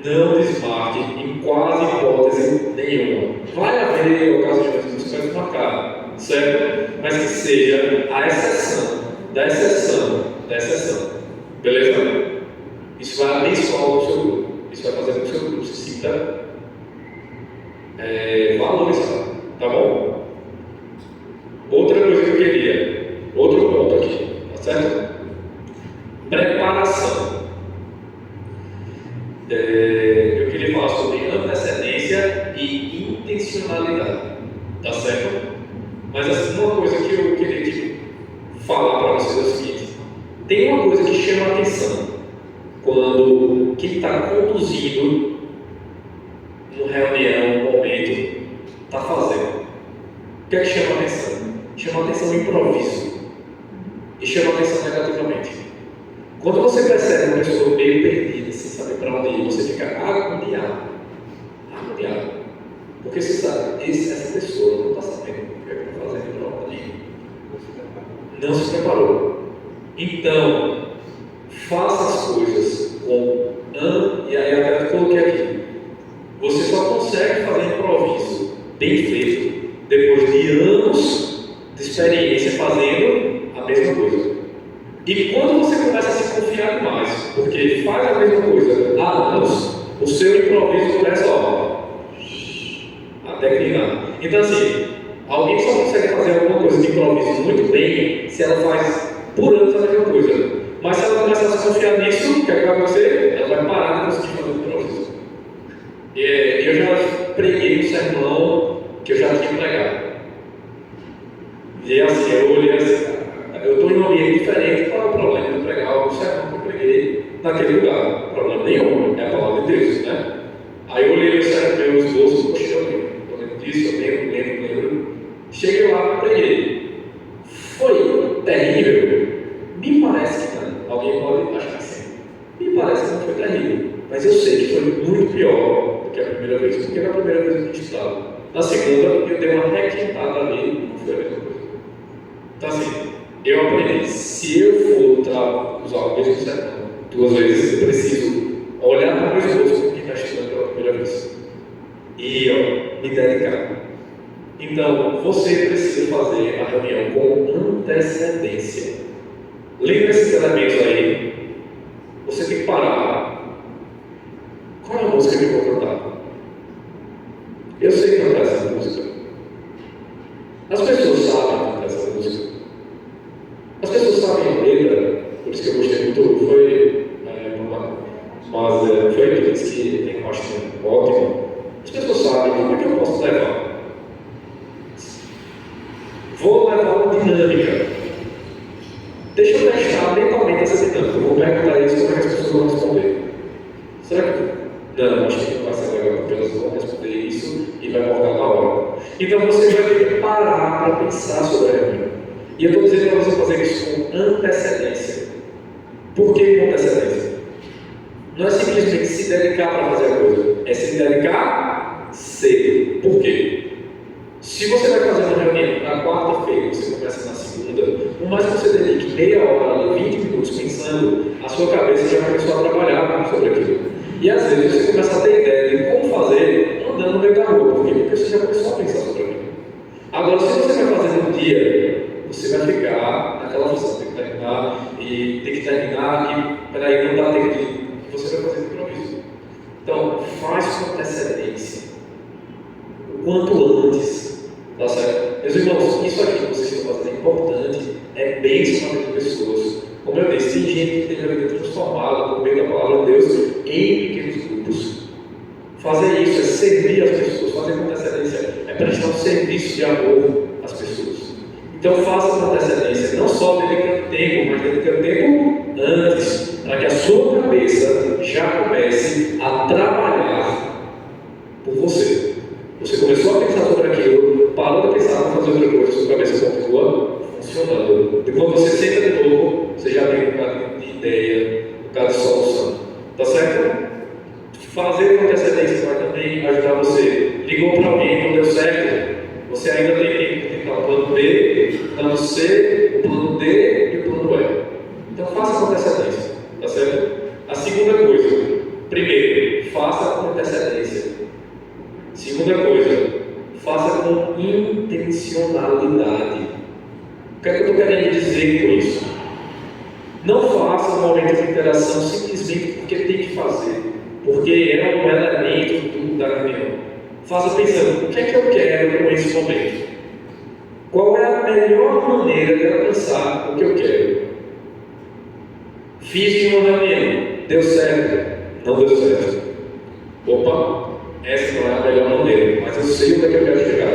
Não desmarque em quase hipótese nenhuma. Vai haver ocasiões que você vai marcar, certo? Mas que seja a exceção da exceção da exceção. Beleza? Isso vai abençoar o seu grupo. Isso vai fazer com que o seu grupo se sinta valorizado. Tá bom? Outra coisa que eu queria, outro ponto aqui, tá certo? Preparação. Eu queria falar sobre antecedência e intencionalidade, tá certo? Mas assim, uma coisa que eu queria falar para vocês é o seguinte: tem uma coisa que chama a atenção quando quem está conduzindo uma reunião, um momento, está fazendo. O que é que chama a atenção? Chama a atenção o improviso e chama a atenção negativamente. Quando você percebe uma pessoa meio perdida, sem saber para onde ir, você fica agoniado. Porque você sabe, essa pessoa não está sabendo o que está fazendo para onde ir. Não se preparou. Então, faça as coisas com e aí até eu coloquei aqui. Você só consegue fazer improviso bem feito depois de anos de experiência fazendo a mesma coisa. E quando você começa a se confiar demais, porque faz a mesma coisa há anos, o seu improviso começa a declinar. Então, assim, alguém só consegue fazer alguma coisa de improviso muito bem se ela faz por anos a mesma coisa. Mas se ela começar a se confiar nisso, o que vai acontecer? Ela vai parar de conseguir fazer o improviso. Eu já preguei um sermão que eu já tinha pregado. E assim, eu olhei assim, eu estou em um ambiente diferente, qual é o problema de pregar o sermão que eu preguei naquele lugar? Problema nenhum, é a palavra de Deus, né? Aí eu olhei meu esboço, poxa, eu lembro disso, eu lembro. Cheguei lá e preguei. Foi terrível? Me parece que não. Alguém pode achar que sim. Me parece que não foi terrível, mas eu sei que foi muito pior do que a primeira vez, porque na primeira vez eu tinha estudado. Na segunda, eu dei uma requintada ali e não foi a mesma coisa. Então, assim, eu aprendi, se eu for usar o mesmo sermão 2 vezes, eu preciso olhar para o meu esboço como quem está estudando pela primeira vez e me dedicar. Então, você precisa fazer a reunião com antecedência. Lembra esses elementos aí? Você tem que parar. Qual é a música que eu vou cantar? Eu sei cantar essa música. As pessoas sabem cantar essa música. As pessoas sabem a letra, por isso que eu gostei muito. Foi ele que disse que tem uma ótima. As pessoas sabem como é que eu posso levar. dinâmica. Deixa eu testar mentalmente essa dinâmica. Eu vou perguntar isso como é que as pessoas vão responder. Será que não, acho que não vai ser legal, porque elas vão responder isso e vai morrer na hora. Então você vai ter que parar para pensar sobre a reunião. E eu estou dizendo para você fazer isso com antecedência. Por que com antecedência? Não é simplesmente se dedicar para fazer a coisa, é se dedicar cedo. Por quê? Se você vai fazer uma reunião na quarta-feira, você começa na segunda, por mais que você dedique meia hora, 20 minutos pensando, a sua cabeça já começou a trabalhar sobre aquilo. E às vezes você começa a ter ideia de como fazer andando no meio da rua. Por quê? Porque você já começou a pensar sobre aquilo. Agora, se você vai fazer no dia, você vai ficar naquela função, tem que terminar, e peraí, não dá tempo de. Você vai fazer improviso. Então, faz com antecedência, o quanto antes, tá certo? Meus irmãos, isso aqui que vocês estão fazendo é importante, é bênção na vida de pessoas. Como eu disse, tem gente que tem a vida transformada por meio da palavra de Deus em pequenos grupos. Fazer isso é servir as pessoas, fazer com antecedência é prestar um serviço de amor às pessoas. Então faça com antecedência, não só dedicando tempo, mas dedicando tempo antes, para que a sua cabeça já comece a trabalhar por você. Você começou a pensar sobre aquilo, parou de pensar para fazer outra coisa, sua cabeça continua funcionando. E quando você senta de novo, você já tem um bocado de ideia, um bocado de solução. Tá certo? Fazer com antecedência vai também ajudar você. Ligou para alguém, não deu certo, você ainda tem que tentar o plano B, o plano C, o plano D e o plano E. Então faça com antecedência, tá certo? A segunda coisa, primeiro, faça com antecedência. Segunda coisa, faça com intencionalidade. O que é que eu estou querendo dizer com isso? Não faça um momento de interação simplesmente porque tem que fazer, porque é um elemento da reunião. Faça pensando, o que é que eu quero com esse momento? Qual é a melhor maneira de alcançar o que eu quero? Fiz uma reunião, deu certo? Não deu certo. Opa, essa não é a melhor maneira, mas eu sei onde é que eu quero chegar.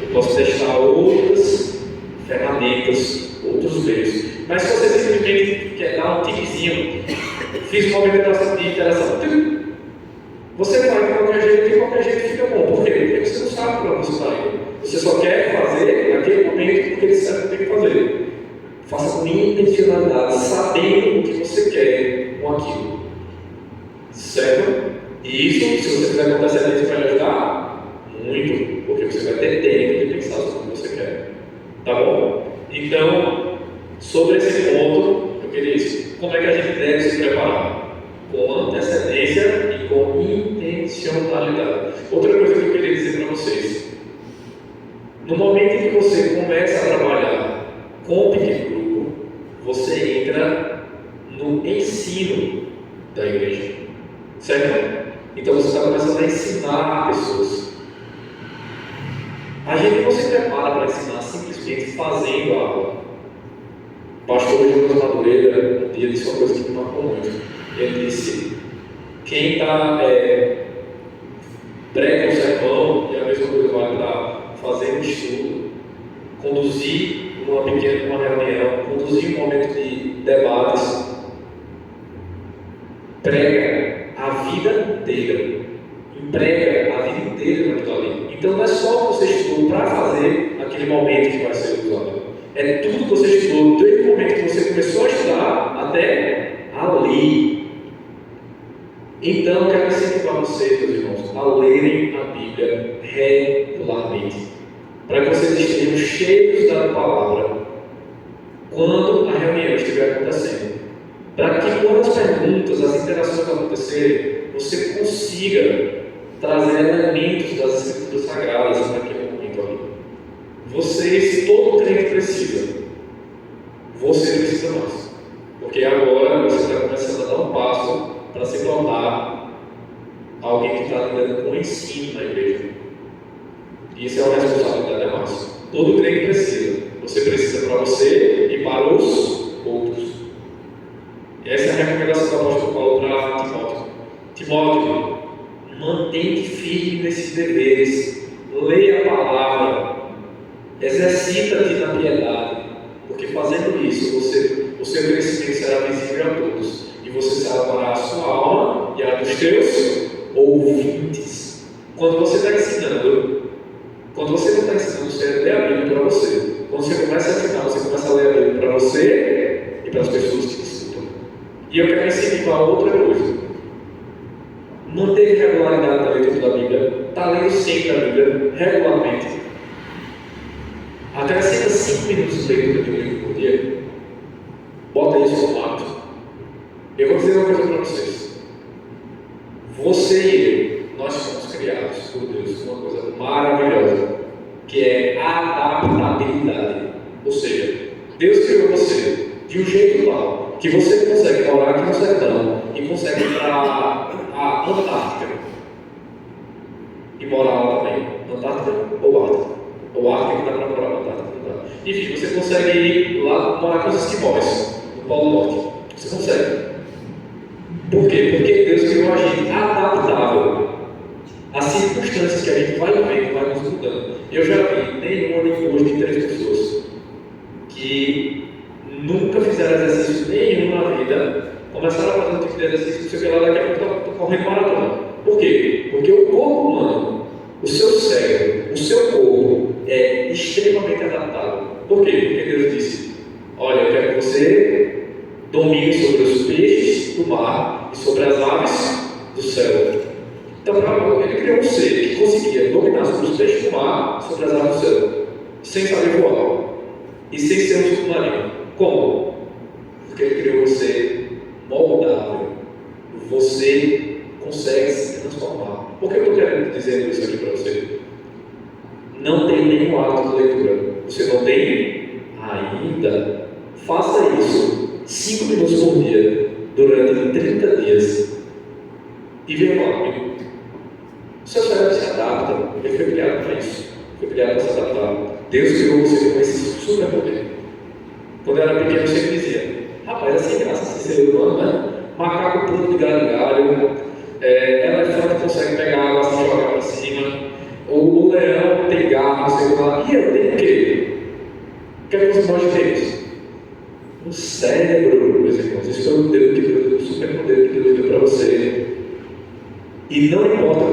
Eu posso testar outras ferramentas, outros meios. Mas se você simplesmente quer dar um tiquezinho, fiz uma interação, você vai de qualquer jeito e de qualquer jeito fica bom. Por quê? Porque você não sabe para onde você está indo. Você só quer fazer naquele momento porque ele sabe o que tem que fazer. Faça com intencionalidade, sabendo o que você quer com aquilo. Certo? E isso, se você fizer com antecedência, vai ajudar muito, porque você vai ter tempo de pensar sobre o que você quer. Tá bom? Então, sobre esse ponto, eu queria dizer, como é que a gente deve se preparar? Com antecedência e com intencionalidade. Outra coisa que eu queria dizer para vocês: no momento em que você começa a trabalhar com um pequeno grupo, você entra no ensino da igreja, certo? Então você está começando a ensinar pessoas. A gente não se prepara para ensinar simplesmente fazendo a aula. O pastor Jonas Madureira um dia disse uma coisa que me marcou muito. Ele disse: quem está prega o sermão, e a mesma coisa vai para fazer um estudo, conduzir uma reunião, conduzir um momento de debates, prega a vida inteira, emprega a vida inteira naquilo ali. Então não é só o que você estudou para fazer aquele momento que vai ser usado, é tudo que você estudou desde o momento que você começou a estudar até ali. Então, eu quero incentivar vocês, meus irmãos, a lerem a Bíblia regularmente, para que vocês estejam cheios da palavra quando a reunião estiver acontecendo, para que quando as perguntas, as interações acontecerem, você consiga trazer elementos das Escrituras Sagradas para aquele momento ali. Vocês, todo crente precisa, você precisa mais, porque agora você está começando a dar um passo para se tornar alguém que está lidando com o ensino na igreja. Isso é uma responsabilidade a mais. Todo crente precisa. Você precisa para você e para os outros. Essa é a recomendação do apóstolo Paulo para Timóteo. Timóteo, mantém-te firme nesses deveres. Leia a palavra. Exercita-te na piedade. Porque fazendo isso, o seu crescimento será visível a todos. E você salvará a sua alma e a dos teus ouvintes. Quando você está ensinando, quando você não está ensinando, você lê a Bíblia para você. Quando você começa a ensinar, você começa a ler a Bíblia para você e para as pessoas que te escutam. E eu quero incentivar outra coisa. Manter regularidade na leitura da Bíblia. Está lendo sempre a Bíblia, regularmente. Acrescenta 5 minutos de leitura de um livro por dia. Bota isso como hábito. Eu vou dizer uma coisa para vocês. Você e eu, nós somos criados por Deus com uma coisa maravilhosa, que é a adaptabilidade. Ou seja, Deus criou você de um jeito tal que você consegue morar aqui no sertão e consegue ir para a Antártica e morar lá também. Antártica ou Ártica? Ou Ártica que dá para morar na Antártica? Não dá. Enfim, você consegue ir lá morar com os esquimós, no Polo Norte. Você consegue. Por quê? Porque Deus criou a gente adaptável às circunstâncias que a gente vai vendo, vai nos mudando. Eu já vi nenhuma nem duas nem 3 pessoas que nunca fizeram exercício nenhum na vida, começaram a fazer um tipo de exercício, não sei o que lá, daqui a pouco estão correndo maratona. Por quê? Porque o corpo humano, o seu cérebro, o seu corpo é extremamente adaptável. Por quê? Porque Deus disse: olha, eu quero que você domine sobre os peixes do mar e sobre as aves do céu. Então, ele criou um ser que conseguia dominar sobre os peixes do mar, sobre as aves do céu, sem saber voar e sem ser um submarino. Como? Porque ele criou um ser moldável. Você consegue se transformar. Por que eu estou querendo dizer isso aqui para você? Não tem nenhum hábito de leitura. Você não tem ainda? Faça isso 5 minutos por dia durante 30 dias e veja lá comigo. O seu cérebro se adapta. Ele foi criado para isso. Foi criado para se adaptar. Deus criou você com esse super poder. Quando eu era pequeno, eu sempre dizia: rapaz, é sem graça ser humano, né? Macaco pula de galho em galho, elefante consegue pegar água e se jogar para cima, o leão tem garra, não sei o que lá. E eu tenho o quê? O que é que você pode ter? Um cérebro, meus irmãos. Isso foi o super poder que Deus deu para você. E não importa,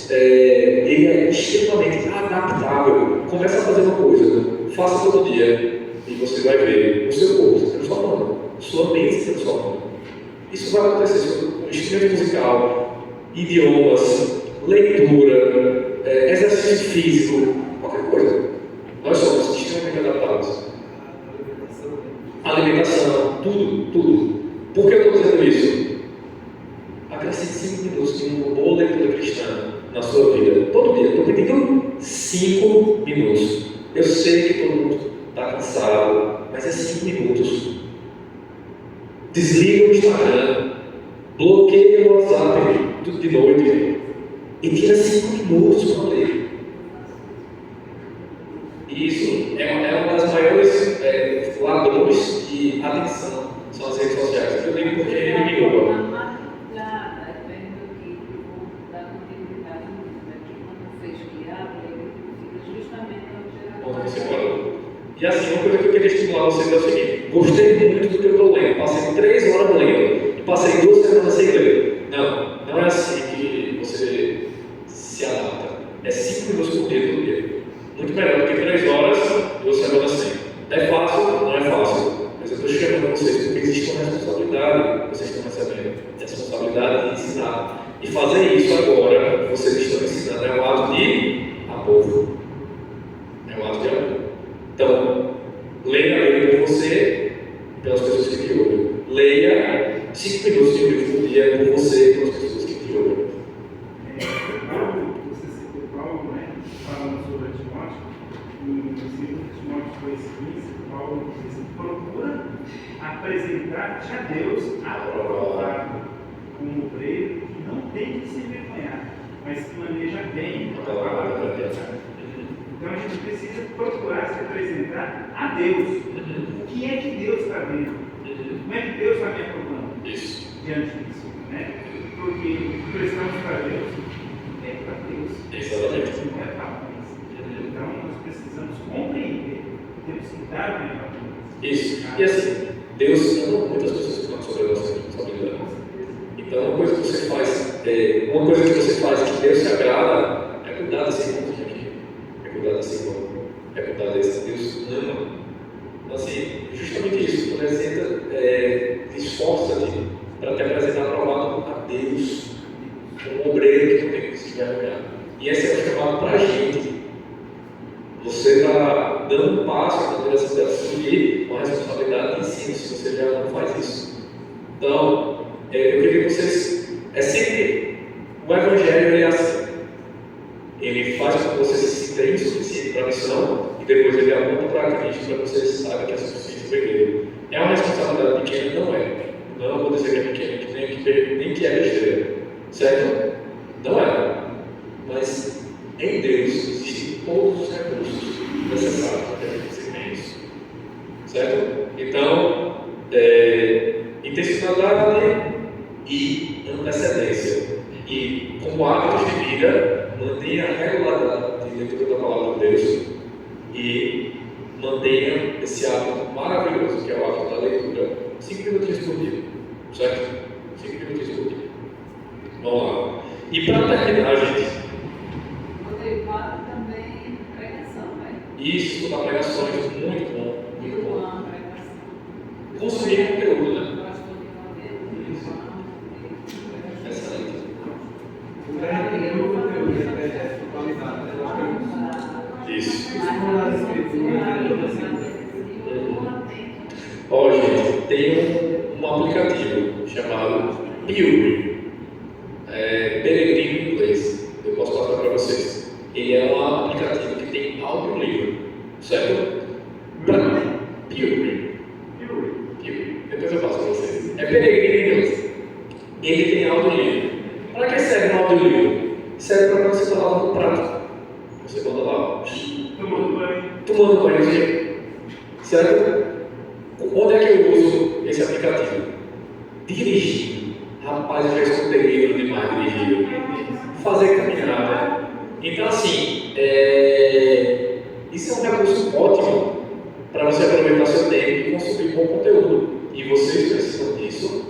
ele é extremamente adaptável. Comece a fazer uma coisa, faça todo dia, e você vai ver o seu corpo se transformando, sua mente se transformando. Isso vai acontecer com instrumento musical, idiomas, leitura, exercício físico, qualquer coisa. Nós somos extremamente adaptáveis. Alimentação, tudo. Por que eu estou dizendo isso? Acrescente 5 minutos de uma boa leitura cristã na sua vida, todo dia. Estou pedindo 5 minutos. Eu sei que todo mundo está cansado, mas é 5 minutos. Desliga o Instagram, bloqueia o WhatsApp de noite e tira 5 minutos para ler. Isso é uma das maiores ladrões de atenção, são as redes sociais. Eu digo porque ele me rouba. Você falou. E assim, uma coisa que eu queria estimular vocês é o seguinte: gostei muito do que eu estou lendo, passei 3 horas lendo e passei 2 semanas sem ler. Não é assim que você se adapta. É 5 minutos por dia, todo dia. Muito melhor do que 3 horas e 2 semanas sem. É fácil? Não é fácil. Mas eu estou chamando vocês porque existe uma responsabilidade que vocês estão recebendo. A responsabilidade de ensinar. E fazer isso agora, vocês estão ensinando, é um ato de amor. É um ato de amor. Então, leia a Bíblia por você e pelas pessoas que te ouvem. Leia 5 minutos de um livro por dia por você e pelas pessoas que te ouvem. Você citou Paulo, né? Falando sobre Timóteo, no versículo de Timóteo 2,15, Paulo diz: procura apresentar-te a Deus aprovado, como obreiro que não tem que se envergonhar, mas que maneja bem a palavra da verdade. Então a gente precisa procurar se apresentar a Deus. O que é que Deus está vendo? Como é que Deus está me aprovando diante disso? Né? Porque prestamos para Deus é para Deus. Exatamente. Não é para nós. Então nós precisamos compreender, temos que dar o melhor para nós. Isso. E assim, Deus ama muitas pessoas falando sobre a nossa responsabilidade. Então, uma coisa que você faz, que Deus se agrada, é cuidar desse irmão aqui. É cuidar desse irmão. É cuidar desse. Deus ama. Então, assim, justamente isso. Tu apresenta, esforça-te para te apresentar aprovado a Deus, como obreiro que não tem que se envergonhar. E esse é o chamado para a gente. Você está dando um passo na direção de assumir uma responsabilidade de ensino, se você já não faz isso. Então, eu queria que vocês. É sempre. O Evangelho é assim. Ele faz com que você se sinta insuficiente para a missão e depois ele aponta para Cristo para que você saiba que é suficiente para ele. É uma responsabilidade pequena? Não é. Não vou dizer que é pequena, nem que é besteira. Certo? Não é. Mas em Deus existem todos os recursos necessários para que a gente tenha isso. Certo? Então, intencionalidade e antecedência. E como hábitos de vida, mantenha a regularidade de leitura da palavra de Deus e mantenha esse hábito maravilhoso que é o hábito da leitura 5 minutos por dia. Certo? 5 minutos por dia. Vamos lá. E para terminar, gente. Rodrigo, também pregação, né? Isso, da pregação é muito bom. Muito Eu bom. amo pregação. Consumir conteúdo, né? Eu gosto de conteúdo. Excelente. O grande conteúdo é qualidade, né? Eu acho que Isso. isso não dá escritura, né? Toda assim. Ó, gente, tem um aplicativo chamado Pilgrim, peregrino em inglês. Eu posso passar para vocês. Ele é um aplicativo que tem audiolivro, certo? Para Pilgrim. Depois eu passo para vocês. É peregrino em inglês. Ele tem audiolivro. Para que serve um audiolivro? Serve para você estar lavando o prato. Você manda lá. Tomando banho, certo? Onde é que eu uso esse aplicativo? Dirigindo. Rapaz, eu já escutei livro demais dirigindo. Fazer caminhada. Então, assim, isso é um recurso ótimo para você aproveitar seu tempo e consumir bom conteúdo. E vocês precisam disso,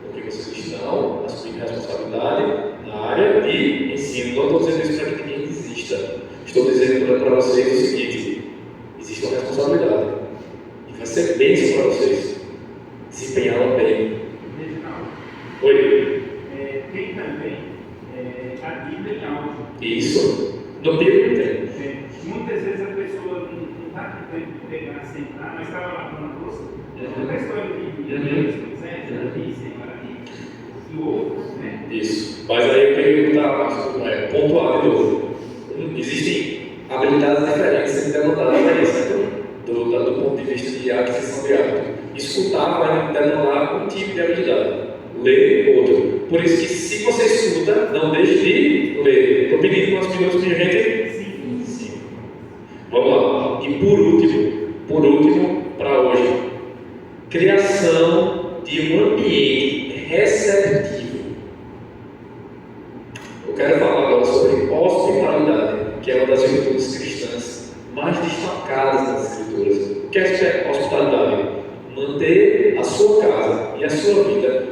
porque vocês estão assumindo responsabilidade na área de ensino. Não estou dizendo isso para que ninguém desista. Estou dizendo para vocês o seguinte: existe uma responsabilidade. E vai ser bênção para vocês desempenhá-la bem. Oi? Tem também a Bíblia em áudio. Isso. No Bíblia tem. Muitas vezes a pessoa não está com tempo de pegar, sentar, mas estava lavando a louça. Toda a história de Deus, e outros, né? Isso. Mas aí eu queria pontuar de novo. Existem habilidades diferentes sendo denotadas para isso, do ponto de vista de aquisição de hábito. Escutar vai denotar um tipo de habilidade. Ler outro. Por isso que se você escuta, não deixe de ler. Estou pedindo umas minutos para a gente. Sim. Vamos lá. E por último, para hoje, criação de um ambiente receptivo. Eu quero falar agora sobre hospitalidade, que é uma das virtudes cristãs mais destacadas nas Escrituras. O que é hospitalidade? Manter a sua casa e a sua vida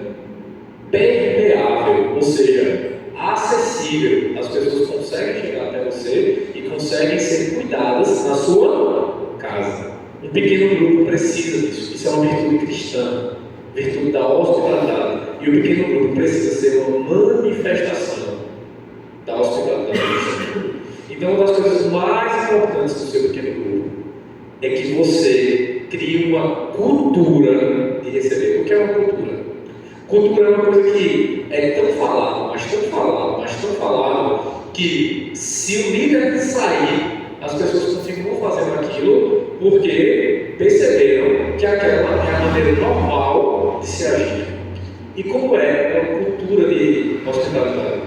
permeável, ou seja, acessível. As pessoas conseguem chegar até você e conseguem ser cuidadas na sua casa. Um pequeno grupo precisa disso. Isso é uma virtude cristã, virtude da hospitalidade. E o pequeno grupo precisa ser uma manifestação da hospitalidade. Então, uma das coisas mais importantes do seu pequeno grupo é que você crie uma cultura de receber. O que é uma cultura? Cultura é uma coisa que é tão falado, que se o líder sair, as pessoas continuam fazendo aquilo porque perceberam que aquela é a maneira normal de se agir. E como é uma cultura de hospitalidade?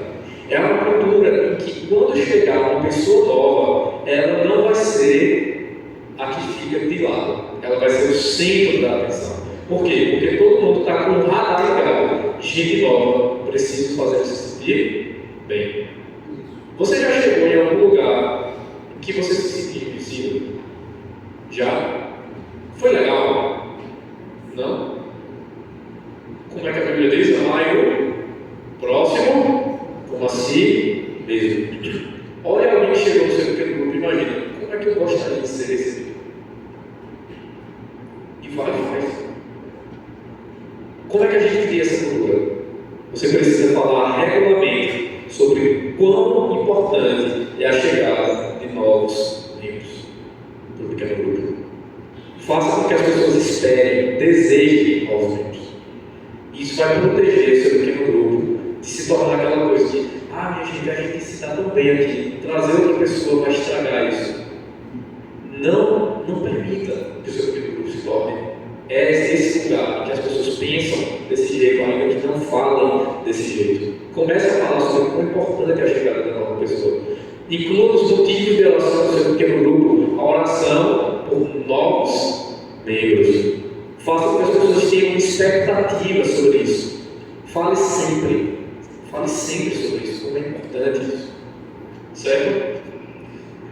É uma cultura em que quando chegar uma pessoa nova, ela não vai ser a que fica de lado, ela vai ser o centro da atenção. Por quê? Porque todo mundo está com o radar ligado. Gente nova, preciso fazer se sentir bem. Você já chegou em algum lugar em que você se sentiu invisível? Já? Foi legal? Não? Como é que a Bíblia diz? Amai o próximo como a si mesmo. Olha alguém que chegou no seu pequeno grupo, imagina, como é que eu gostaria de ser recebido? E faz. Como é que a gente cria essa cultura? Você precisa falar regularmente sobre quão importante é a chegada de novos membros para o pequeno grupo. Faça com que as pessoas esperem, desejem novos membros. Isso vai proteger o seu pequeno grupo de se tornar aquela coisa de minha gente, a gente se dá tão bem aqui, trazer outra pessoa vai estragar isso. Não permita que o seu pequeno grupo se torne esse lugar em que as pessoas pensam desse jeito, ainda que não falam desse jeito. Comece a falar sobre o quão importante é a chegada da nova pessoa. Inclua nos motivos de oração do seu pequeno grupo a oração por novos membros. Faça com que as pessoas tenham expectativa sobre isso. Fale sempre sobre isso, como é importante isso. Certo?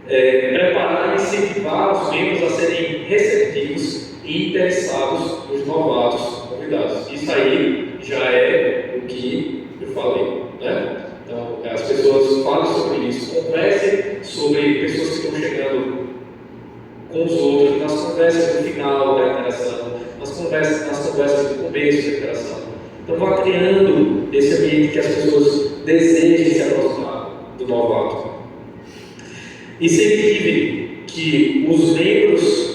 Preparar e incentivar os membros a serem receptivos e interessados nos novatos convidados. Isso aí já é o que eu falei, né? Então, as pessoas falem sobre isso, conversem sobre pessoas que estão chegando com os outros, nas conversas no final da interação, nas conversas do começo da interação. Então, vá criando esse ambiente que as pessoas desejem se aproximar do novato. Incentive os membros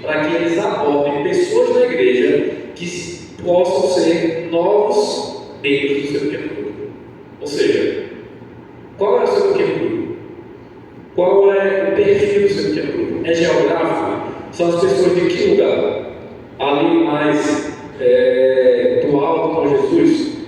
para que eles abordem pessoas da igreja que possam ser novos membros do seu pequeno grupo. Ou seja, qual é o seu pequeno grupo? Qual é o perfil do seu pequeno grupo? É geográfico? São as pessoas de que lugar? Ali mais do alto com Jesus?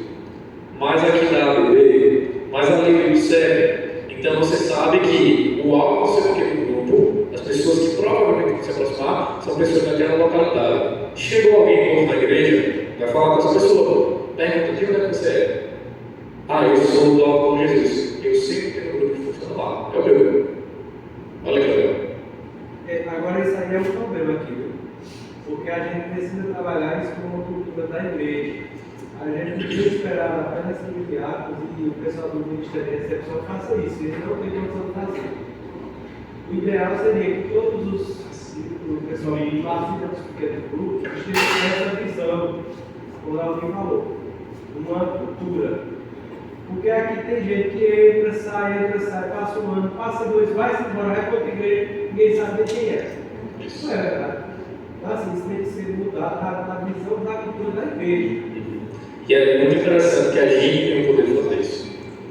Mais aqui da ABB? Mais ali do IBSEB? Então você sabe que o alto do seu pequeno grupo, as pessoas que provavelmente vão se aproximar, são pessoas daquela localidade. Chegou alguém novo na igreja, vai falar com essa pessoa, pergunta de onde é que você é? Eu sou do alto com Jesus. Eu sei que o pequeno grupo funciona lá. É o meu. Olha que legal. Agora isso aí é um problema aqui, viu? Porque a gente precisa trabalhar isso como uma cultura da igreja. A gente não precisa esperar apenas que os diáconos e o pessoal do Ministério de Recepção faça isso. Eles não têm condição de fazer. O ideal seria que todos o pessoal que participa dos pequenos grupos estejam essa visão, como alguém falou, uma cultura. Porque aqui tem gente que entra, sai, passa um ano, passa 2, vai-se embora, vai para outra igreja, ninguém sabe quem é. Isso não é verdade. Então, assim, isso tem que ser mudado na visão da cultura da igreja. E é muito interessante que a gente tem o poder de fazer isso.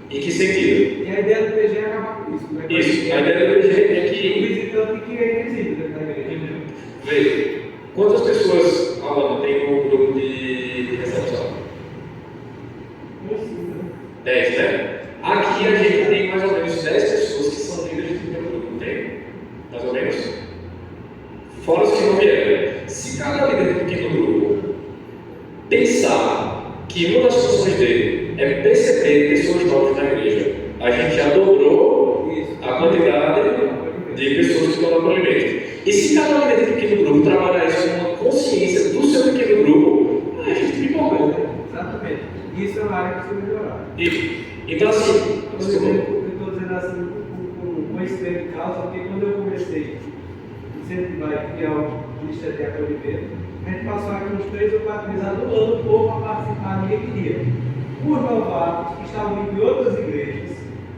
Em que sentido? E a ideia do PG é acabar com isso. Né? Isso, a ideia do PG é que o visitante que é invisível na igreja. Veja, quantas pessoas, Alan, tem no grupo de recepção? 10, né? Aqui a gente tem mais ou menos 10 pessoas que são líderes do primeiro grupo, não tem? Mais ou menos? Fora os que não vieram. Se cada líder do pequeno grupo pensar que uma das funções dele é perceber pessoas novas na igreja, a gente já dobrou a quantidade de pessoas que estão no acolhimento. E se cada líder do pequeno grupo trabalhar isso com uma consciência do seu pequeno grupo, a gente pipocou. Exatamente. Isso é uma área que precisa melhorar. Então, assim, eu estou dizendo assim com conhecimento de causa, porque quando eu comecei incentivar e criar o Ministério de Acolhimento, a gente passou aqui uns 3 ou 4 meses adulando o povo a participar, ninguém queria. Os novatos que estavam vindo de outras igrejas,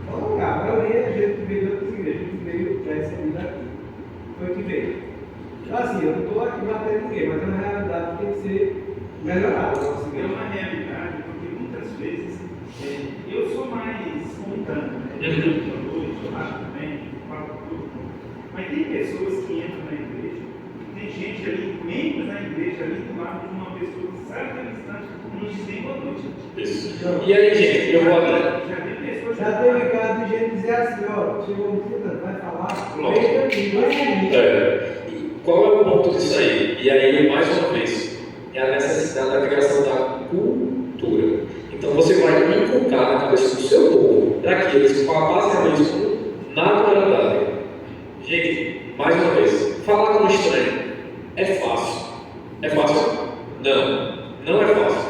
a maioria é gente que veio de outras igrejas, que veio já recebido aqui. Foi o que veio. Então, assim, eu não estou aqui batendo ninguém, mas é uma realidade que tem que ser melhorada. É uma realidade, porque muitas vezes eu sou mais espontâneo, né? Eu sou rápido também, falo tudo. Mas tem pessoas que entram na igreja, tem gente ali, membros na igreja ali do lado de uma pessoa que sai daquele instante, não diz nem boa noite. Isso. E aí, gente, eu vou até. Já teve caso de gente dizer assim, chegou um dia, vai falar, vem aqui. Qual é o ponto disso aí? E aí, mais uma vez, é a necessidade da criação da cultura. Então você vai inculcar na cabeça do seu povo, para que eles passem isso com naturalidade. Gente, mais uma vez, falar com o estranho É fácil. É fácil? Não, não é fácil.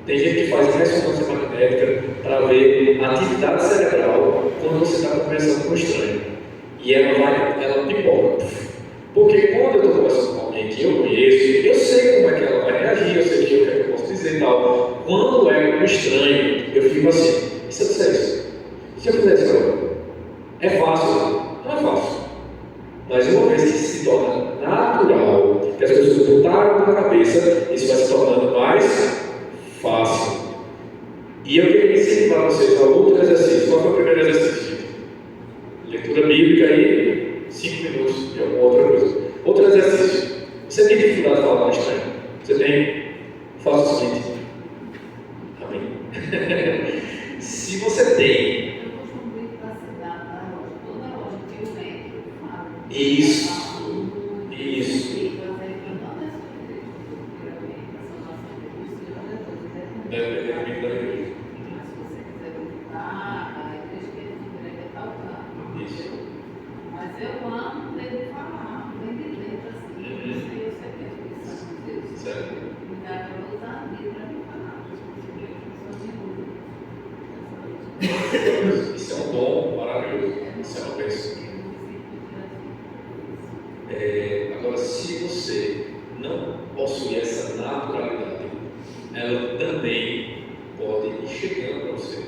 Tem gente que faz ressonância magnética para ver a atividade cerebral quando você está conversando com um estranho. E ela pipoca. Porque quando eu estou conversando com alguém que eu conheço, eu sei como é que ela vai reagir, eu sei o que eu posso dizer e tal. Quando é um estranho, eu fico assim, e se eu disser isso? E se eu fizer isso agora? É fácil? Não é fácil. Mas uma vez que se torna natural, que as pessoas botaram na cabeça, isso vai se tornando mais fácil. E eu queria ensinar vocês a outro exercício. Qual foi o primeiro exercício? Leitura bíblica e 5 minutos de alguma outra coisa. Outro exercício. Você tem dificuldade de falar com estranho? Você tem? Faça o seguinte. Amém. Se você tem. Eu costumo ir para a cidade, na loja. Toda loja que eu entro, eu falo. Isso. Deve amigo da igreja. Mas se você quiser visitar, a igreja que ele é tal lugar. Isso. Mas eu amo ele falar, bem de letra assim. Eu sei que é a expressão de Deus. Certo. Me dá para usar a Bíblia para me falar. Isso é um dom maravilhoso. Isso é uma bênção. Agora, se você não possui essa naturalidade, ela também pode ir chegando para você.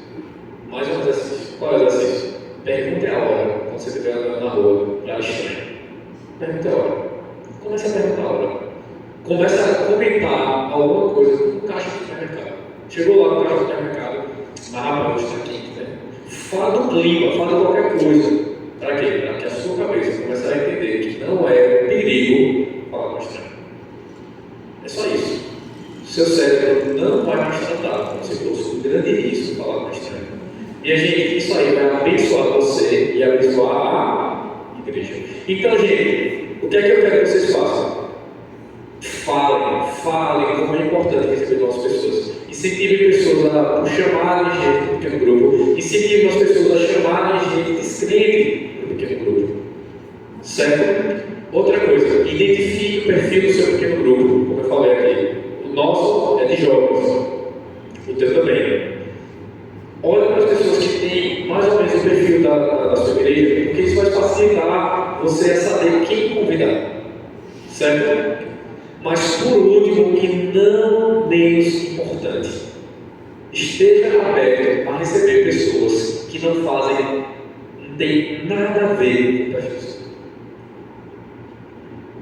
Mais um exercício. Qual é o exercício? Pergunte a hora, quando você estiver andando na rua, para estranho. Pergunte a hora. Comece a perguntar a hora. Comece a comentar alguma coisa com o caixa do supermercado. Chegou lá no caixa do supermercado, mas rapaz, está quente, né? Fala do clima, fala de qualquer coisa. Para quê? Para que a sua cabeça comece a entender que não é perigo falar com estranho. É só isso. Seu cérebro não vai mais tratar como se fosse um grande risco falar com estranho. E a gente, isso aí vai abençoar você e abençoar a igreja. Então, gente, o que é que eu quero que vocês façam? Falem como é importante receber novas pessoas. Incentivem pessoas a chamarem gente para um pequeno grupo. Incentivem as pessoas a chamarem gente descrente para um pequeno grupo. Certo? Outra coisa, identifique o perfil do seu pequeno grupo, como eu falei aqui. O nosso é de jovens, o teu também. Olhe para as pessoas que têm mais ou menos o perfil da sua igreja, porque isso vai facilitar você a saber quem convidar. Certo? Mas por último, e não menos importante, esteja aberto a receber pessoas que não tem nada a ver com o perfil seu.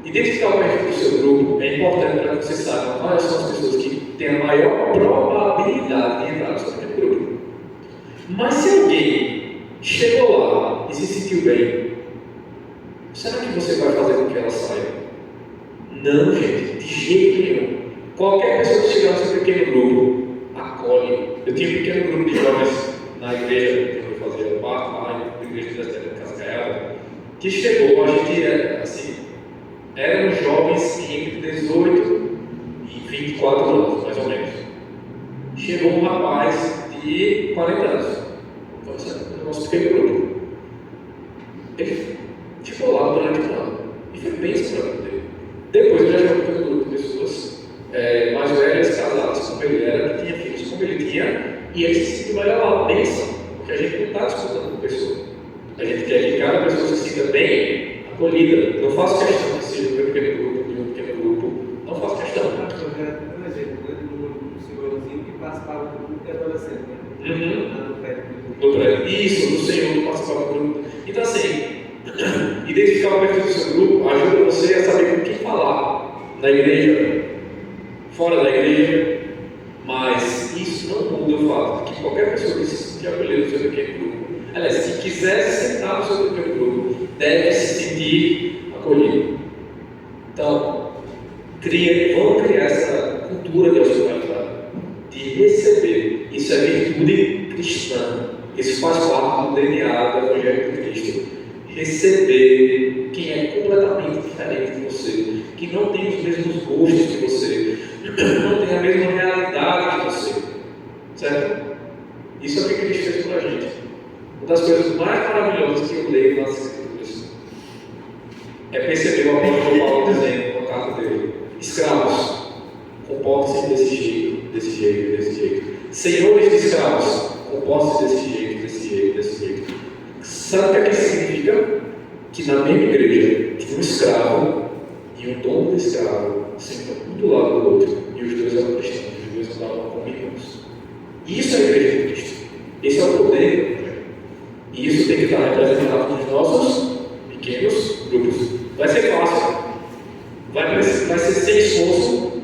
Identificar o perfil do seu grupo é importante para que você saiba quais são as pessoas que têm a maior probabilidade de entrar no seu grupo. Mas se alguém chegou lá e se sentiu bem, será que você vai fazer com que ela saia? Não, gente, de jeito nenhum. Qualquer pessoa que chegar no seu pequeno grupo, acolhe. Eu tinha um pequeno grupo de jovens na igreja que eu fazia parte, lá na igreja de Cascavel, que chegou, a gente era assim, eram jovens entre 18 e 24 anos, mais ou menos. Chegou um rapaz de 40 anos, no nosso pequeno grupo. Ele ficou lá durante um ano e foi bem esperando dele. Depois eu já joguei com um grupo de pessoas mais velhas, casadas como ele era, que tinha filhos como ele tinha, e ele se sentiu melhor lá, bênção, porque a gente não está disputando com pessoa. A gente quer que cada pessoa se sinta bem acolhida. Não faço questão de ser de um pequeno grupo, não faço questão. Um exemplo, do senhorzinho que participava do grupo de adolescente, né? No prédio. Isso, do senhor que participava do grupo. Então, assim, identificar o perfil do seu grupo ajuda você a saber com quem falar na igreja, fora da igreja, mas isso não muda o fato de que qualquer pessoa que se sentir acolhida no seu pequeno grupo, aliás, se quiser se sentar no seu pequeno grupo, deve se sentir acolhido. Então, vamos criar essa cultura de hospitalidade, de receber. Isso é virtude cristã, isso faz parte do DNA do Evangelho de Cristo. Receber quem é completamente diferente de você, que não tem os mesmos gostos que você, não tem a mesma realidade que você, certo? Isso é o que Cristo fez por a gente. Uma das coisas mais maravilhosas que eu leio nas Escrituras é perceber o apóstolo Paulo dizendo, na carta com ele. Escravos, comportem-se desse jeito, desse jeito, desse jeito. Senhores de escravos, comportem-se desse jeito, desse jeito, desse jeito. Sabe o que significa? Que na mesma igreja, um escravo e um dono de escravo sentam um do lado do outro, e os dois eram cristãos, os dois andavam como irmãos. Isso é a igreja de Cristo. Esse é o poder. E isso tem que estar representado nos nossos pequenos grupos. Vai ser fácil, vai ser sem esforço,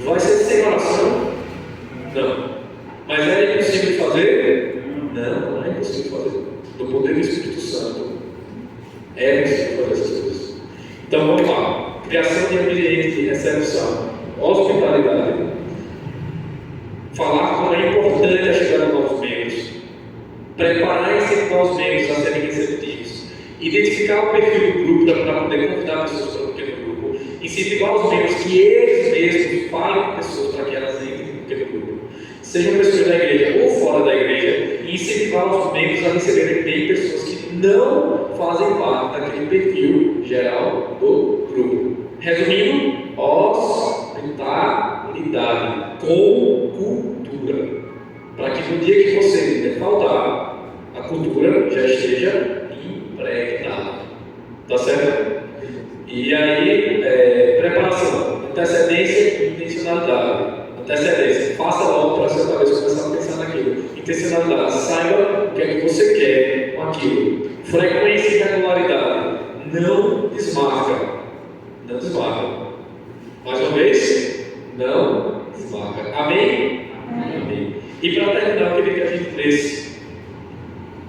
vai ser sem oração? Não. Mas é impossível de fazer? Não é impossível de fazer. No poder do Espírito Santo, é possível fazer essas coisas. Então vamos lá. Criação de ambiente de recepção, hospitalidade, falar como é importante a chegada de novos membros, preparar esses novos membros a serem receptivos, identificar o perfil do grupo para poder convidar pessoas para o pequeno grupo, incentivar os membros que eles mesmos falem com pessoas para que elas entrem no pequeno grupo, sejam pessoas da igreja ou fora da igreja, e incentivar os membros a receberem bem pessoas que não fazem parte daquele perfil geral do grupo. Resumindo, hospitalidade com cultura, para que no dia que você defraudar, a cultura já esteja impregnada. Tá certo? E aí, preparação, antecedência e intencionalidade. Antecedência, faça logo para a sua cabeça começar a pensar naquilo. Intencionalidade, saiba o que é que você quer com aquilo. Frequência e regularidade, não desmarca. Não desmarca. Mais uma vez, não desmarca. Amém? Amém. E para terminar, eu queria que a gente lesse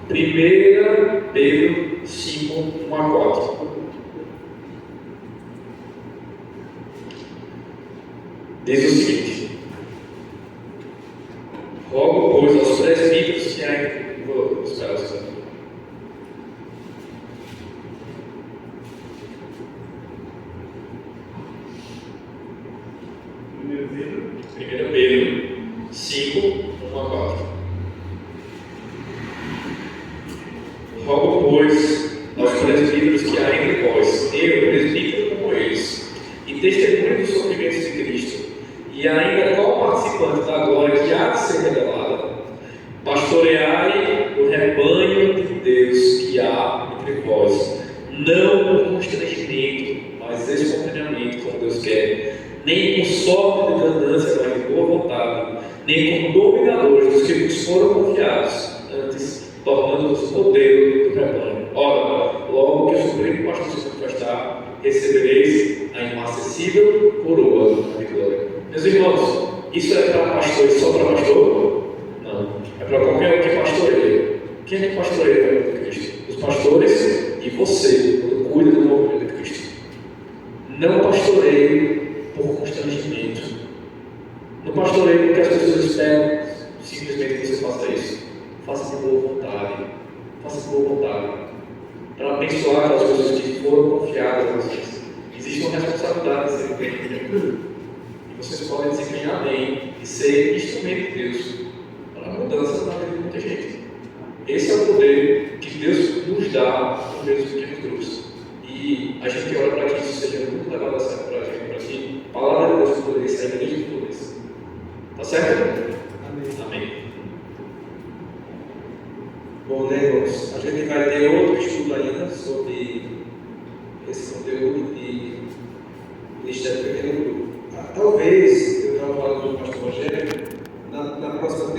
1 Pedro 5, 1 a 4. Diz o seguinte: rogo, pois, aos presbíteros que ainda. Vou esperar o segundo. Pedro 5, 1 a 4. Rogo, pois, aos presbíteros que há entre vós, eu, presbítero como eles, e testemunho dos sofrimentos de Cristo, e ainda co-participante da glória que há de ser revelada, pastoreai o rebanho de Deus que há entre vós, não por constrangimento, mas espontaneamente, como Deus quer, nem com sorte de ganância, mas de boa vontade, nem como dominadores dos que nos foram confiados, antes tornando-nos modelo do rebanho. Ora, logo que o supremo pastor se manifestar, recebereis a inacessível coroa de glória. Meus irmãos, isso é para pastor e só para pastor? Não. É para qualquer um que pastoreia. Quem é que pastoreia o rebanho de Cristo? Os pastores e você, quando cuida do movimento de Cristo. Não pastoreie por constrangimento. Não pastoreie porque as pessoas esperam simplesmente que você faça isso. Faça de boa vontade. Faça de boa vontade. Para abençoar aquelas pessoas que foram confiadas a vocês. Existe uma responsabilidade de ser empenhada. E vocês podem desempenhar bem e ser instrumento de Deus para a mudança na vida de muita gente. Esse é o poder que Deus nos dá por meio dos pequenos grupos. E a gente ora para que isso seja muito levado a sério para a gente, para que a palavra de Deus floresça, a igreja floresça. Tá certo? Amém. Amém. Bom, né, irmãos? A gente vai ter outro estudo ainda sobre esse conteúdo de Ministério Pequeno Grupo. Talvez, eu estava falando com o pastor Rogério,